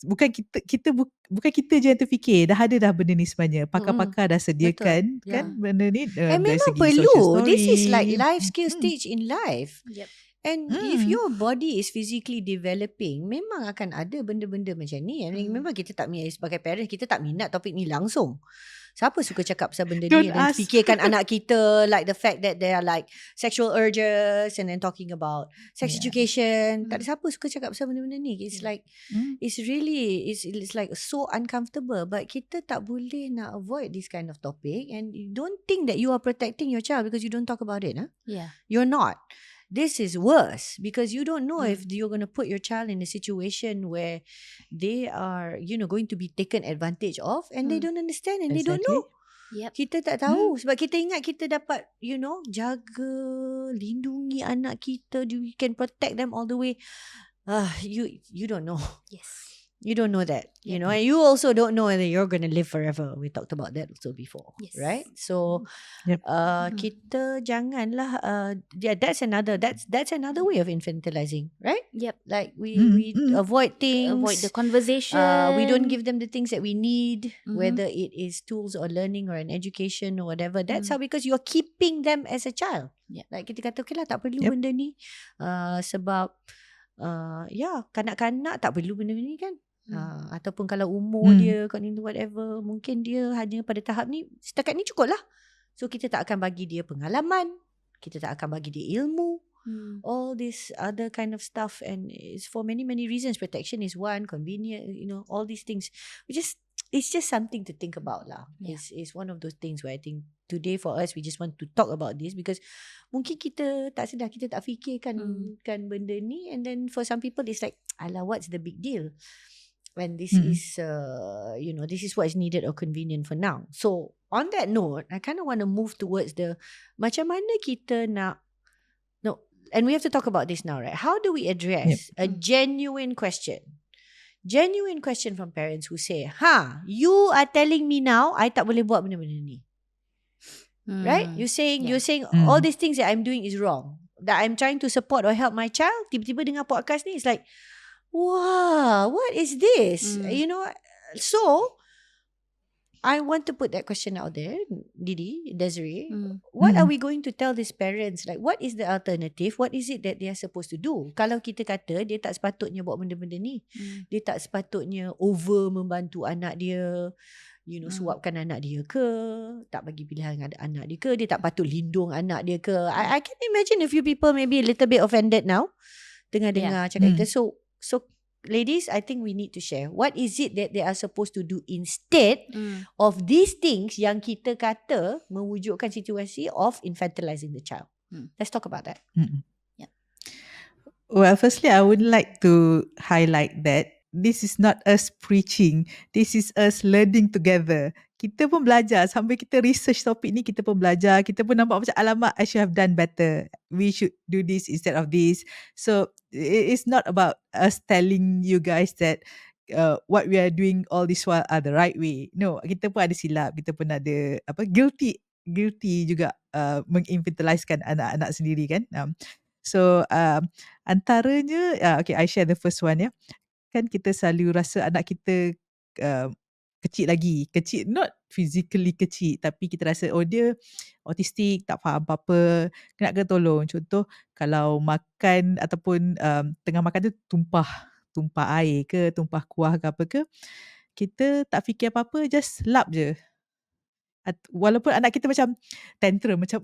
bukan kita je yang terfikir, dah ada dah benda ni sebenarnya. Pakar-pakar dah sediakan kan benda ni. And memang perlu. This is like life skill stage in life. Yep. And if your body is physically developing, memang akan ada benda-benda macam ni. I mean, memang kita tak minat, sebagai parents, kita tak minat topik ni langsung. Siapa suka cakap pasal benda ni dan fikirkan anak kita, like the fact that there are like sexual urges and then talking about sex education. Tak ada siapa suka cakap pasal benda-benda ni. It's like, it's really, it's like so uncomfortable. But kita tak boleh nak avoid this kind of topic. And you don't think that you are protecting your child because you don't talk about it. Huh? Yeah. You're not. This is worse because you don't know if you're going to put your child in a situation where they are, going to be taken advantage of, and they don't understand and they don't know. Yep. Kita tak tahu sebab kita ingat kita dapat, jaga, lindungi anak kita. We can protect them all the way. You don't know. Yes. You don't know that, and you also don't know whether you're going to live forever. We talked about that also before, right? So, kita janganlah. That's another way of infantilizing, right? Yep. Like we avoid things, avoid the conversation. We don't give them the things that we need, whether it is tools or learning or an education or whatever. That's how, because you're keeping them as a child. Yep. Like kita kata, okay lah, tak perlu benda ni, sebab kanak-kanak tak perlu benda ni kan. Ataupun kalau umur dia whatever, mungkin dia hanya pada tahap ni, setakat ni cukup lah. So kita tak akan bagi dia pengalaman, kita tak akan bagi dia ilmu, all this other kind of stuff, and it's for many reasons. Protection is one, convenient, all these things. It's just something to think about lah. Yeah. It's one of those things where I think today for us we just want to talk about this because mungkin kita tak sedar, kita tak fikirkan kan benda ni, and then for some people it's like, alah, what's the big deal? And this is this is what is needed or convenient for now. So on that note, I kind of want to move towards the macam mana kita nak and we have to talk about this now, right? How do we address a genuine question from parents who say, you are telling me now I tak boleh buat benda-benda ni. Right? You're saying all these things that I'm doing is wrong, that I'm trying to support or help my child. Tiba-tiba dengar podcast ni, it's like, wow, what is this? So I want to put that question out there, Didi, Desiree. What are we going to tell these parents? Like, what is the alternative? What is it that they are supposed to do? Kalau kita kata dia tak sepatutnya buat benda-benda ni, dia tak sepatutnya over membantu anak dia, suapkan anak dia ke, tak bagi pilihan anak dia ke, dia tak patut lindung anak dia ke. I can imagine a few people maybe a little bit offended now dengar cakap kita. So ladies, I think we need to share what is it that they are supposed to do instead of these things yang kita kata mewujudkan situasi of infantilizing the child. Let's talk about that. Yeah. Well, firstly, I would like to highlight that this is not us preaching. This is us learning together. Kita pun belajar. Sambil kita research topik ni, kita pun belajar. Kita pun nampak macam, alamak, I should have done better. We should do this instead of this. So, it's not about us telling you guys that what we are doing all this while are the right way. No, kita pun ada silap. Kita pun ada guilty juga menginfantilizekan anak-anak sendiri kan. So, antaranya, okay, I share the first one ya. Kan kita selalu rasa anak kita kecil lagi. Kecil, not physically kecil, tapi kita rasa, dia autistik, tak faham apa-apa, kena tolong. Contoh, kalau makan ataupun tengah makan tu tumpah air ke, tumpah kuah ke apa ke, kita tak fikir apa-apa, just lap je. Walaupun anak kita macam tantrum, macam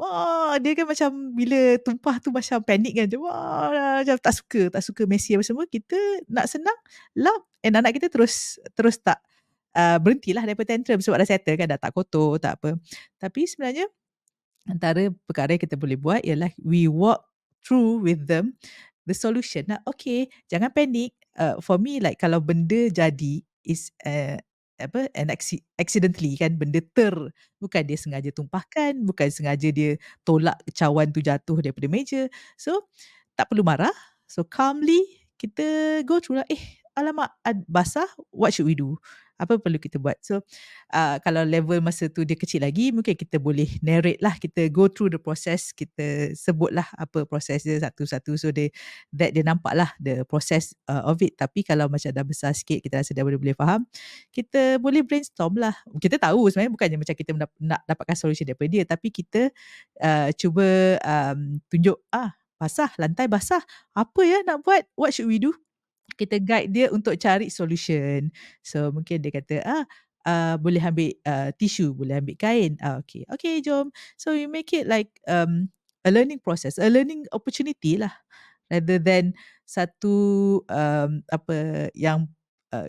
dia kan macam bila tumpah tu macam panik kan, macam tak suka messy apa semua, kita nak senang lap, and anak kita terus tak berhentilah daripada tantrum sebab dah settle kan, dah tak kotor, tak apa. Tapi sebenarnya antara perkara yang kita boleh buat ialah we walk through with them the solution. Okay, jangan panik. For me, like kalau benda jadi is accidentally kan, benda bukan dia sengaja tumpahkan, bukan sengaja dia tolak cawan tu jatuh daripada meja. So tak perlu marah. So calmly kita go through lah. Alamak, basah, what should we do? Apa perlu kita buat? So kalau level masa tu dia kecil lagi, mungkin kita boleh narrate lah, kita go through the process, kita sebut lah apa proses dia satu-satu, so dia nampak lah the process of it. Tapi kalau macam dah besar sikit, kita rasa dah boleh faham, kita boleh brainstorm lah. Kita tahu sebenarnya bukannya macam kita nak dapatkan solution daripada dia, tapi kita cuba tunjuk, basah, lantai basah, apa ya nak buat, what should we do? Kita guide dia untuk cari solution. So mungkin dia kata, boleh ambil tisu, boleh ambil kain. Okay, jom. So we make it like a learning process, a learning opportunity lah, rather than satu yang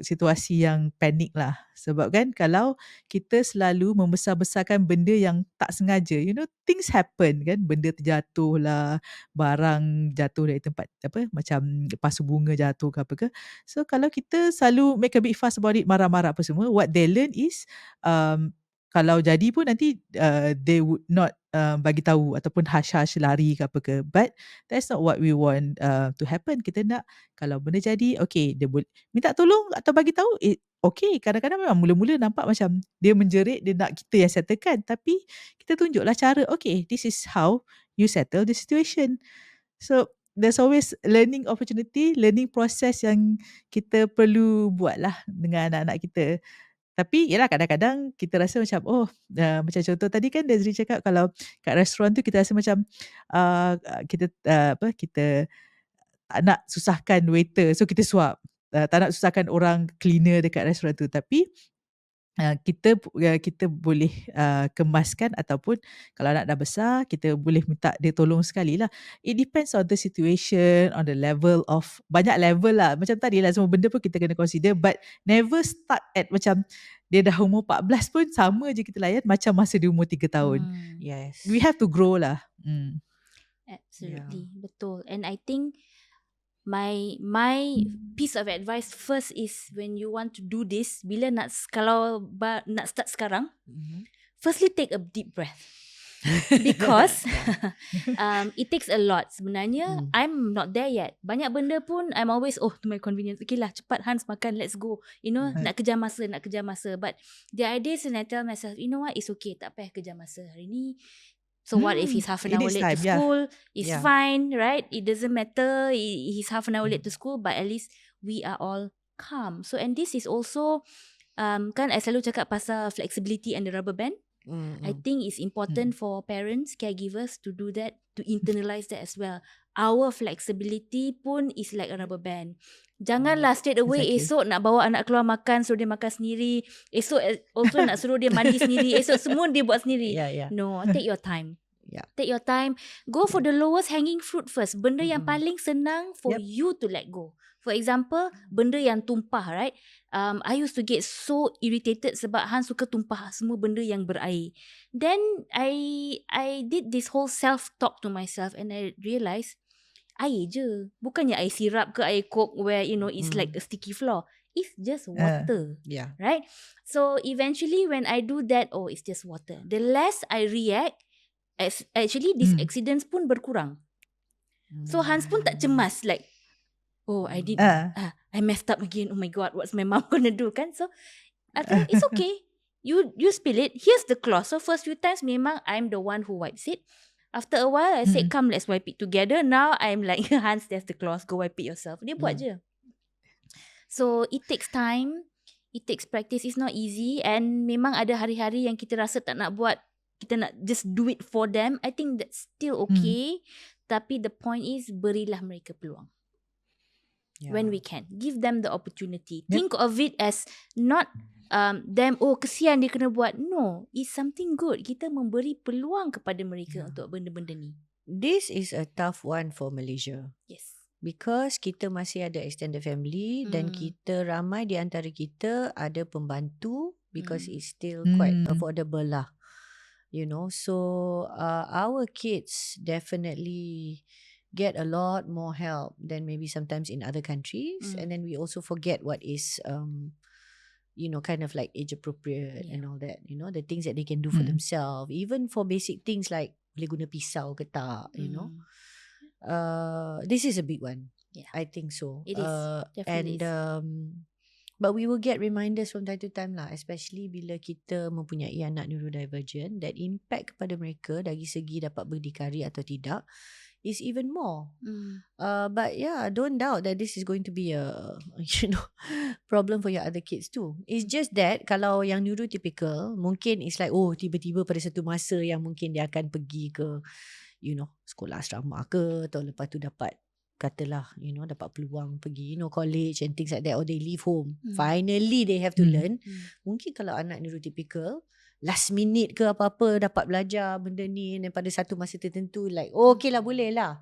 situasi yang panik lah. Sebab kan kalau kita selalu membesar-besarkan benda yang tak sengaja, things happen kan, benda terjatuh lah, barang jatuh dari tempat macam pasu bunga jatuh ke apa ke. So kalau kita selalu make a big fuss about it, marah-marah apa semua, what they learn is kalau jadi pun nanti they would not bagi tahu ataupun hush-hush lari ke apa ke. But that's not what we want to happen. Kita nak kalau benda jadi, okay, dia boleh minta tolong atau bagi tahu, okay. Kadang-kadang memang mula-mula nampak macam dia menjerit, dia nak kita yang settlekan, tapi kita tunjuklah cara, okay, this is how you settle the situation. So there's always learning opportunity, learning process yang kita perlu buat lah dengan anak-anak kita. Tapi yelah, kadang-kadang kita rasa macam, macam contoh tadi kan Desiree cakap, kalau kat restoran tu kita rasa macam kita tak nak susahkan waiter, so kita suap. Tak nak susahkan orang cleaner dekat restoran tu. Tapi kita boleh kemaskan, ataupun kalau anak dah besar kita boleh minta dia tolong sekali lah. It depends on the situation, on the level of, banyak level lah. Macam tadi lah, semua benda pun kita kena consider, but never start at macam dia dah umur 14 pun sama je kita layan macam masa dia umur 3 tahun. Yes. We have to grow lah. Absolutely. Betul. And I think my piece of advice first is, when you want to do this, bila kalau nak start sekarang, firstly take a deep breath. Because it takes a lot sebenarnya. I'm not there yet. Banyak benda pun I'm always to my convenience. Okay lah, cepat Hans makan, let's go. Nak kejar masa. But the idea is, when I tell myself, you know what, it's okay, tak payah kejar masa hari ni. So what if he's half an hour late to school? It's fine, right? It doesn't matter. He's half an hour late to school, but at least we are all calm. So, and this is also kan I selalu cakap pasal flexibility and the rubber band. I think it's important for parents, caregivers to do that, to internalize that as well. Our flexibility pun is like a rubber band. Janganlah straight away esok nak bawa anak keluar makan, suruh dia makan sendiri. Esok also nak suruh dia mandi sendiri. Esok semua dia buat sendiri. No, take your time. Take your time. Go for the lowest hanging fruit first. Benda yang paling senang for you to let go. For example, benda yang tumpah, right? I used to get so irritated sebab Hans suka tumpah semua benda yang berair. Then I did this whole self-talk to myself, and I realised, air je. Bukannya air sirap ke air coke where it's like a sticky floor. It's just water. Right? So eventually when I do that, it's just water. The less I react, actually these accidents pun berkurang. So Hans pun tak cemas like, I did I messed up again. Oh my god, what's my mom gonna do kan? So I think it's okay. You spill it. Here's the cloth. So first few times memang I'm the one who wipes it. After a while I said, come, let's wipe it together. Now I'm like, Hans, there's the cloth, go wipe it yourself. Dia buat je. So it takes time, it takes practice. It's not easy. And memang ada hari-hari yang kita rasa tak nak buat, kita nak just do it for them. I think that's still okay. Tapi the point is, berilah mereka peluang. When we can, give them the opportunity. Think of it as not them, kesian dia kena buat. No, it's something good. Kita memberi peluang kepada mereka untuk benda-benda ni. This is a tough one for Malaysia. Yes. Because kita masih ada extended family dan kita ramai di antara kita ada pembantu, because it's still quite affordable lah. So our kids definitely get a lot more help than maybe sometimes in other countries. And then we also forget what is kind of like age appropriate and all that, the things that they can do for themselves, even for basic things like boleh guna pisau ke tak, this is a big one. I think so. It is, definitely. And but we will get reminders from time to time lah, especially bila kita mempunyai anak neurodivergent, that impact kepada mereka dari segi dapat berdikari atau tidak is even more. But don't doubt that this is going to be a problem for your other kids too. It's just that kalau yang neurotypical, mungkin it's like tiba-tiba pada satu masa yang mungkin dia akan pergi ke sekolah asrama ke, atau lepas tu dapat katalah dapat peluang pergi college and things like that, or they leave home. Finally they have to learn. Mungkin kalau anak neurotypical, last minute ke apa-apa dapat belajar benda ni, dan pada satu masa tertentu like okay lah, boleh lah.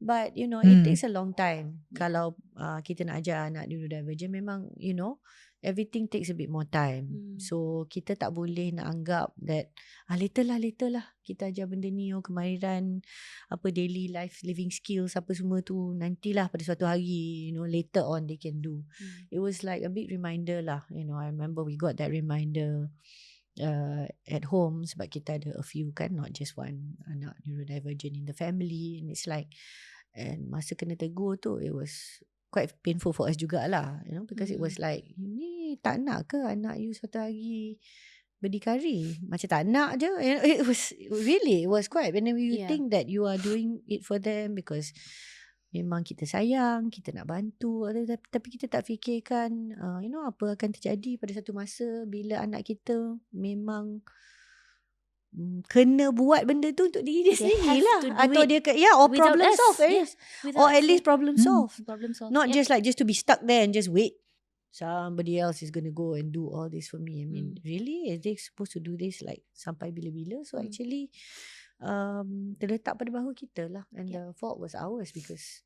But it takes a long time. Kalau kita nak ajar anak neurodivergent, memang everything takes a bit more time. So kita tak boleh nak anggap that later lah kita ajar benda ni, kemahiran apa daily life living skills apa semua tu nantilah pada suatu hari, later on they can do. It was like a big reminder lah. I remember we got that reminder at home, sebab kita ada a few kan, not just one anak neurodivergent in the family, and it's like, and masa kena tegur tu, it was quite painful for us jugalah, because it was like, ni tak nak ke anak you satu hari berdikari? Macam tak nak je. It was quite, and then you think that you are doing it for them because memang kita sayang, kita nak bantu, tapi kita tak fikirkan apa akan terjadi pada satu masa bila anak kita memang kena buat benda tu untuk diri dia sendiri lah, atau dia or problem solve, or at least problem solve, not just like just to be stuck there and just wait. somebody else is going to go and do all this for me. I mean, really? Are they supposed to do this like sampai bila-bila? So actually, terletak pada bahu kita lah. And the fault was ours because,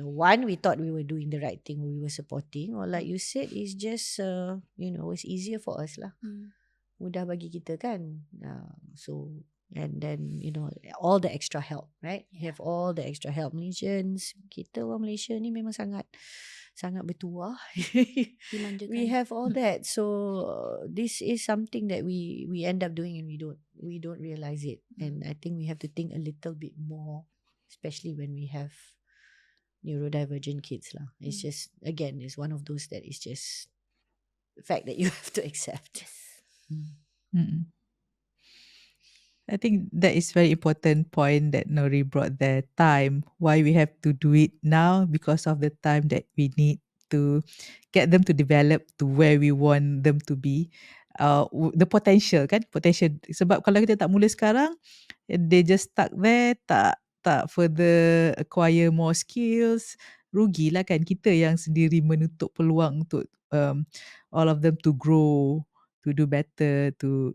one, we thought we were doing the right thing, we were supporting. Or like you said, it's just, it's easier for us lah. Mudah bagi kita kan. So, and then, all the extra help, right? You have all the extra help. Malaysians, kita orang Malaysia ni memang sangat bertuah. We have all that. So this is something that we end up doing and we don't realize it. And I think we have to think a little bit more, especially when we have neurodivergent kids lah. It's just, again, it's one of those that is just the fact that you have to accept. I think that is very important point that Nori brought there. Time. Why we have to do it now? Because of the time that we need to get them to develop to where we want them to be. The potential kan? Potential. Sebab kalau kita tak mula sekarang, they just stuck there, tak further acquire more skills. Rugilah kan kita yang sendiri menutup peluang untuk all of them to grow, to do better, to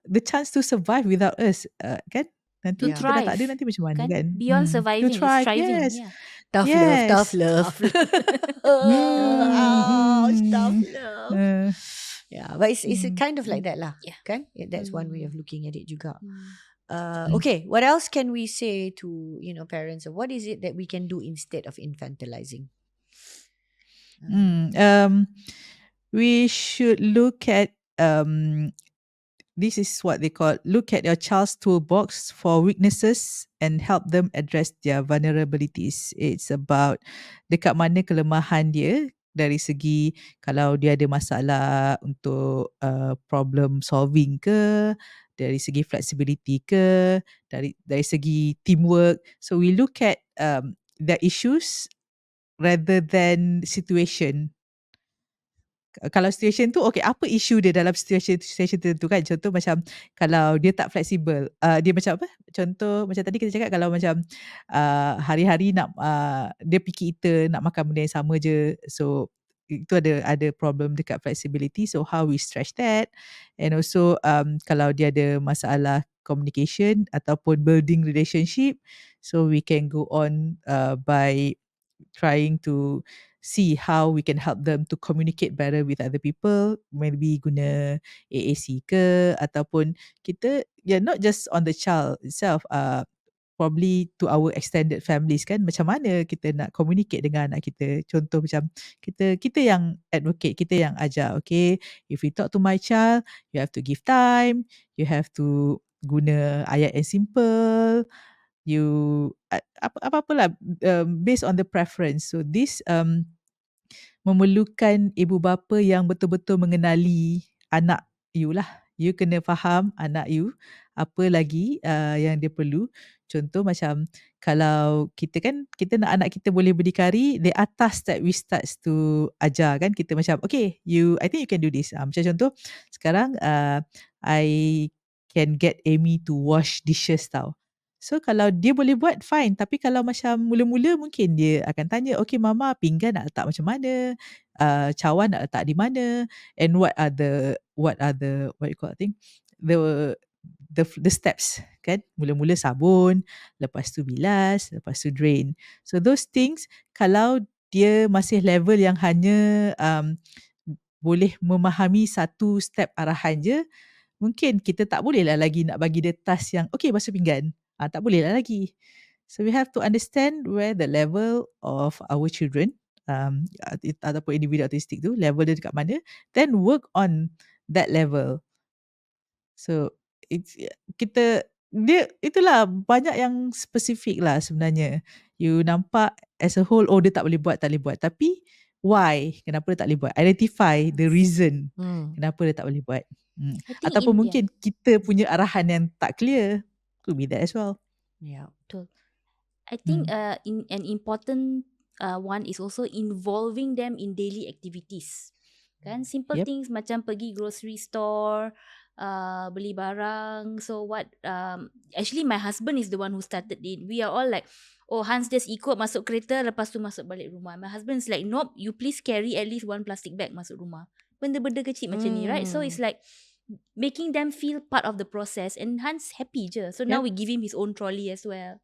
the chance to survive without us, kan? Nanti To kita dah tak ada thrive, nanti macam mana kan? Beyond surviving To is thrive, thriving. yes. Yeah. Tough love. Tough love. Ouch, tough love. Yeah, but it's kind of like that lah. Yeah. Kan? That's one way of looking at it juga. Okay, what else can we say to parents? What is it that we can do instead of infantilizing? We should look at this is what they call, look at your child's toolbox for weaknesses and help them address their vulnerabilities. It's about dekat mana kelemahan dia dari segi kalau dia ada masalah untuk problem solving ke, dari segi flexibility ke, dari segi teamwork. So we look at the issues rather than situation. Kalau situation tu, okay, apa isu dia dalam situation tertentu kan? Contoh macam kalau dia tak fleksibel, dia macam apa? Contoh macam tadi kita cakap kalau macam hari-hari nak dia picky eater, nak makan benda yang sama je. So itu ada problem dekat flexibility. So how we stretch that. And also kalau dia ada masalah communication ataupun building relationship, so we can go on by trying to see how we can help them to communicate better with other people, maybe guna AAC ke, ataupun kita, not just on the child itself, probably to our extended families kan, macam mana kita nak communicate dengan anak kita. Contoh macam kita yang advocate, kita yang ajar, okay, if you talk to my child, you have to give time, you have to guna ayat yang simple, you apa-apalah based on the preference. So this memerlukan ibu bapa yang betul-betul mengenali anak you lah. You kena faham anak you apa lagi yang dia perlu. Contoh macam kalau kita nak anak kita boleh berdikari, there are tasks that we start to ajar kan. Kita macam okay, I think you can do this. Macam contoh sekarang I can get Amy to wash dishes tau. So kalau dia boleh buat fine, tapi kalau macam mula-mula mungkin dia akan tanya, okay mama, pinggan nak letak macam mana, cawan nak letak di mana, and what are the what you call it, the steps kan. Mula-mula sabun, lepas tu bilas, lepas tu drain. So those things kalau dia masih level yang hanya boleh memahami satu step arahan je, mungkin kita tak boleh lah lagi nak bagi dia task yang okay basuh pinggan. Tak boleh lah lagi. So we have to understand where the level of our children ataupun individu autistic tu, level dia dekat mana, then work on that level. So itulah banyak yang spesifik lah sebenarnya. You nampak as a whole, dia tak boleh buat. Tapi why? Kenapa dia tak boleh buat? Identify the reason kenapa dia tak boleh buat. Ataupun mungkin kita punya arahan yang tak clear. Could be that as well. Yeah, betul. I think an important one is also involving them in daily activities. Kan simple things macam pergi grocery store, beli barang. So what actually my husband is the one who started it. We are all like, oh Hans just ikut masuk kereta lepas tu masuk balik rumah. My husband is like, nope, you please carry at least 1 plastic bag masuk rumah. Benda-benda kecil macam ni, right? So it's like making them feel part of the process, and Hans happy je. So now we give him his own trolley as well.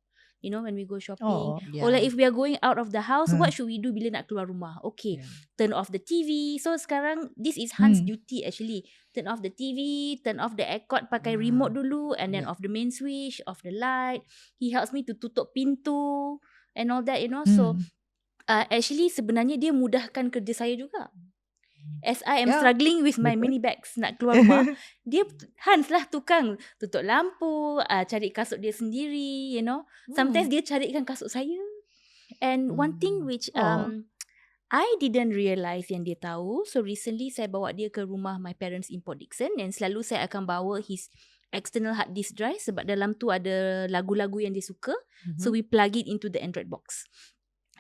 You know, when we go shopping. Oh. Or like if we are going out of the house, Hmm. what should we do bila nak keluar rumah? Okay, turn off the TV. So sekarang, this is Hmm. Hans' duty actually. Turn off the TV, turn off the aircon, pakai remote dulu, and then off the main switch, off the light. He helps me to tutup pintu and all that, you know. So actually sebenarnya dia mudahkan kerja saya juga. As I am struggling with my mini bags nak keluar rumah, dia Hans lah tukang tutup lampu, cari kasut dia sendiri, you know. Sometimes dia carikan kasut saya. And one thing which I didn't realise yang dia tahu. So recently saya bawa dia ke rumah my parents in Port Dickson, and selalu saya akan bawa his external hard disk drive sebab dalam tu ada lagu-lagu yang dia suka. So we plug it into the Android box.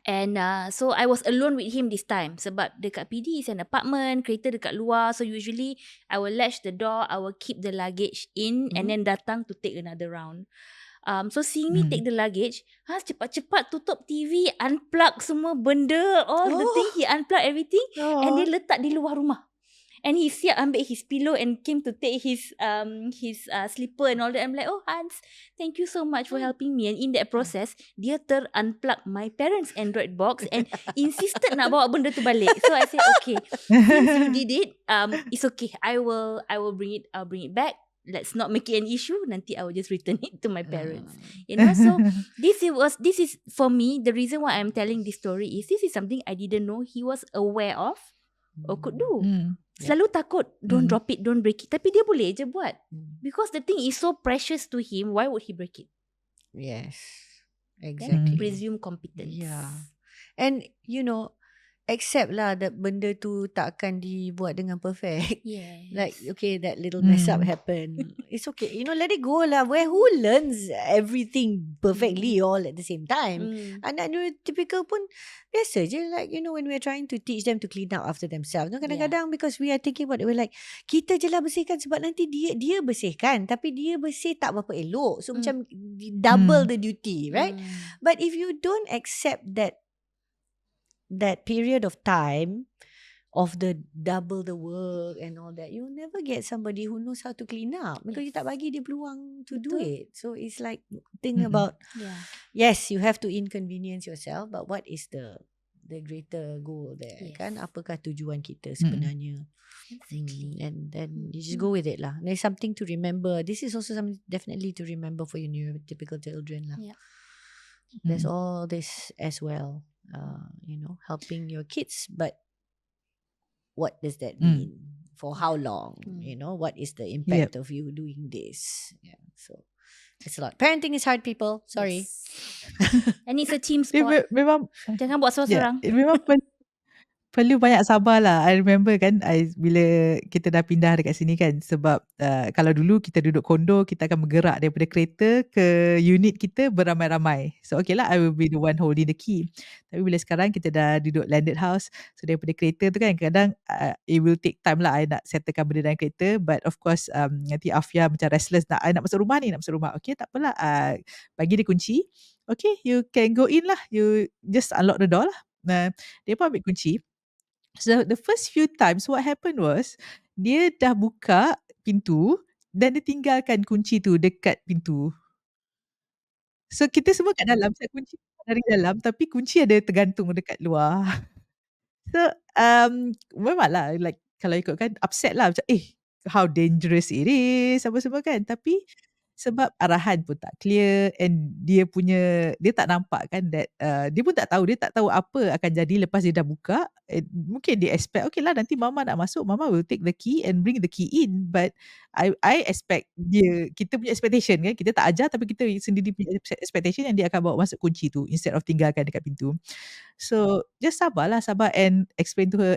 And so I was alone with him this time sebab dekat PD is an apartment, kereta dekat luar. So usually I will latch the door, I will keep the luggage in and then datang to take another round. So seeing me take the luggage, cepat-cepat tutup TV, unplug semua benda, all the thing, he unplug everything and dia letak di luar rumah. And he siap ambil his pillow and came to take his slipper and all that. I'm like, oh Hans, thank you so much for helping me. And in that process, dia ter-unplug my parents' Android box and insisted nak bawa benda tu balik. So I said, okay, since you did it, it's okay. I'll bring it back. Let's not make it an issue. Nanti I will just return it to my parents. You know, so this is for me, the reason why I'm telling this story is this is something I didn't know he was aware of or could do. Selalu takut, don't drop it, don't break it. Tapi dia boleh je buat. Because the thing is so precious to him, why would he break it? Yes, Then exactly. presume competence. Yeah. And you know, accept lah that benda tu tak akan dibuat dengan perfect. Yes. Like, okay, that little mess up happened. It's okay. You know, let it go lah. Who learns everything perfectly all at the same time? Anak neurotypical pun biasa je. Like, you know, when we're trying to teach them to clean up after themselves. No, kadang-kadang because we are thinking about it, we're like, kita je lah bersihkan sebab nanti dia bersihkan. Tapi dia bersih tak berapa elok. So macam double the duty, right? But if you don't accept that period of time of the double the work and all that, you'll never get somebody who knows how to clean up because you tak bagi dia peluang to do it. So it's like think about yes, you have to inconvenience yourself, but what is the greater goal there? Kan apakah tujuan kita sebenarnya? Exactly. And then you just go with it lah. There's something to remember. This is also something definitely to remember for your neurotypical children lah. There's all this as well. You know, helping your kids, but what does that mean? For how long? You know, what is the impact of you doing this? Yeah, so it's a lot. Parenting is hard, people. Sorry. Yes. And it's a team sport. Memang Jangan buat seorang-seorang. memang perlu banyak sabar lah. I remember kan, bila kita dah pindah dekat sini kan, sebab kalau dulu kita duduk kondo, kita akan bergerak daripada kereta ke unit kita beramai-ramai. So okay lah, I will be the one holding the key. Tapi bila sekarang kita dah duduk landed house, so daripada kereta tu kan, kadang it will take time lah I nak settlekan benda dalam kereta. But of course, nanti Afia macam restless, I nak masuk rumah ni, nak masuk rumah. Okay, tak apalah, bagi dia kunci. Okay, you can go in lah. You just unlock the door lah. Dia pun ambil kunci. So the first few times what happened was dia dah buka pintu dan dia tinggalkan kunci tu dekat pintu. So kita semua kat dalam, saya kunci dari dalam tapi kunci ada tergantung dekat luar. So memanglah like kalau ikutkan upset lah macam how dangerous it is apa semua kan, tapi sebab arahan pun tak clear and dia tak nampak kan that dia pun tak tahu apa akan jadi lepas dia dah buka. Mungkin dia expect okay lah nanti mama nak masuk, mama will take the key and bring the key in, but I expect kita punya expectation kan, kita tak ajar tapi kita sendiri punya expectation yang dia akan bawa masuk kunci tu instead of tinggalkan dekat pintu. So just sabar and explain to her,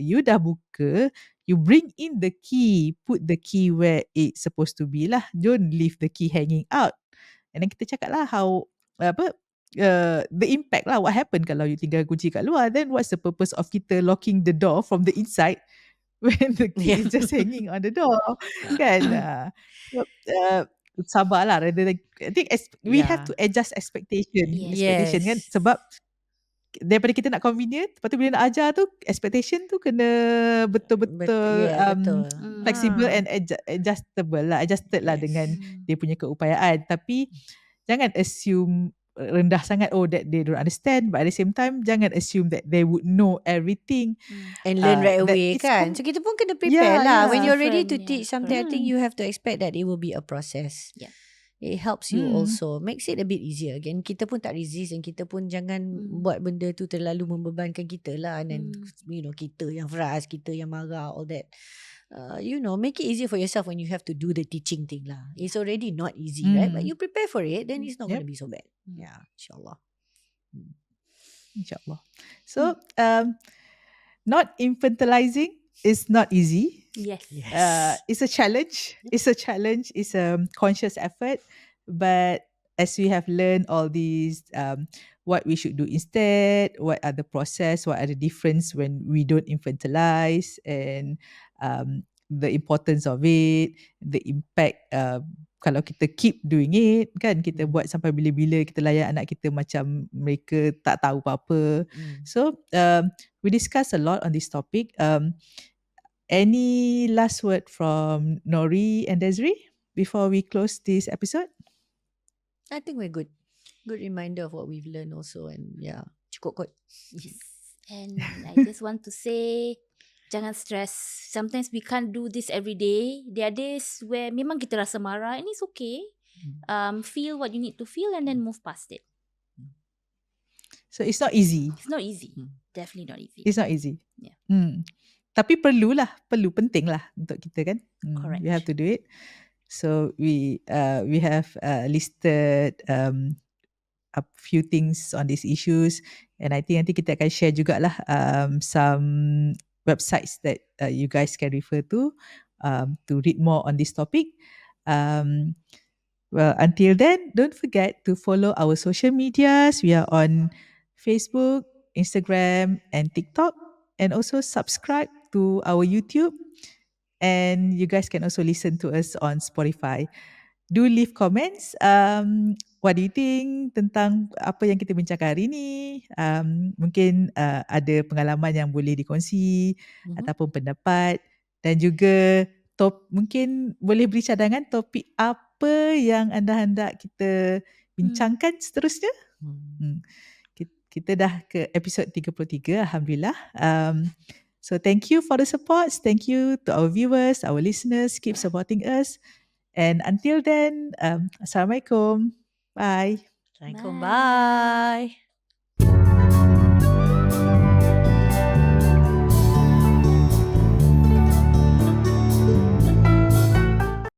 you dah buka, you bring in the key, put the key where it's supposed to be lah. Don't leave the key hanging out. And then kita cakap lah the impact lah, what happen kalau you tinggal kunci kat luar, then what's the purpose of kita locking the door from the inside when the key is just hanging on the door, kan? sabarlah rather than, I think we have to adjust expectation kan, Yes. sebab daripada kita nak convenient, lepas tu bila nak ajar tu expectation tu kena betul-betul betul. flexible and adjusted lah dengan dia punya keupayaan. Tapi jangan assume rendah sangat, that they don't understand, but at the same time jangan assume that they would know everything And learn right that away it's kan. So kita pun kena prepare Yeah, lah. yeah. When you're ready to Different, teach something, I think you have to expect that it will be a process. Yeah. It helps you also. Makes it a bit easier. Again, kita pun tak resist and kita pun jangan buat benda tu terlalu membebankan kita lah. And then, kita yang frust, kita yang marah, all that. Make it easier for yourself when you have to do the teaching thing lah. It's already not easy, right? But you prepare for it, then it's not going to be so bad. Yeah, insyaAllah. InsyaAllah. So, not infantilizing is not easy. Yes. It's a challenge. It's a conscious effort. But as we have learned all these, what we should do instead, what are the process, what are the difference when we don't infantilize, and the importance of it, the impact kalau kita keep doing it, kan, kita buat sampai bila-bila, kita layan anak kita macam mereka tak tahu apa-apa. So we discuss a lot on this topic. Any last word from Nori and Desri before we close this episode? I think we're good. Good reminder of what we've learned also, and cukup kot. Yes. And I just want to say, jangan stress. Sometimes we can't do this every day. There are days where memang kita rasa marah, and it's okay. Feel what you need to feel and then move past it. So it's not easy. It's not easy. Definitely not easy. It's not easy. Yeah. Tapi penting lah untuk kita kan. Correct. We have to do it. So we have listed a few things on these issues, and I think nanti kita akan share jugalah some websites that you guys can refer to read more on this topic. Well, until then, don't forget to follow our social medias. We are on Facebook, Instagram, and TikTok, and also subscribe to our YouTube. And you guys can also listen to us on Spotify. Do leave comments. What do you think tentang apa yang kita bincangkan hari ni? Mungkin ada pengalaman yang boleh dikongsi ataupun pendapat, dan juga mungkin boleh beri cadangan topik apa yang anda hendak kita bincangkan seterusnya. Kita dah ke episod 33, Alhamdulillah. So thank you for the support. Thank you to our viewers, our listeners. Keep supporting us. And until then, Assalamualaikum. Bye. Assalamualaikum. Bye.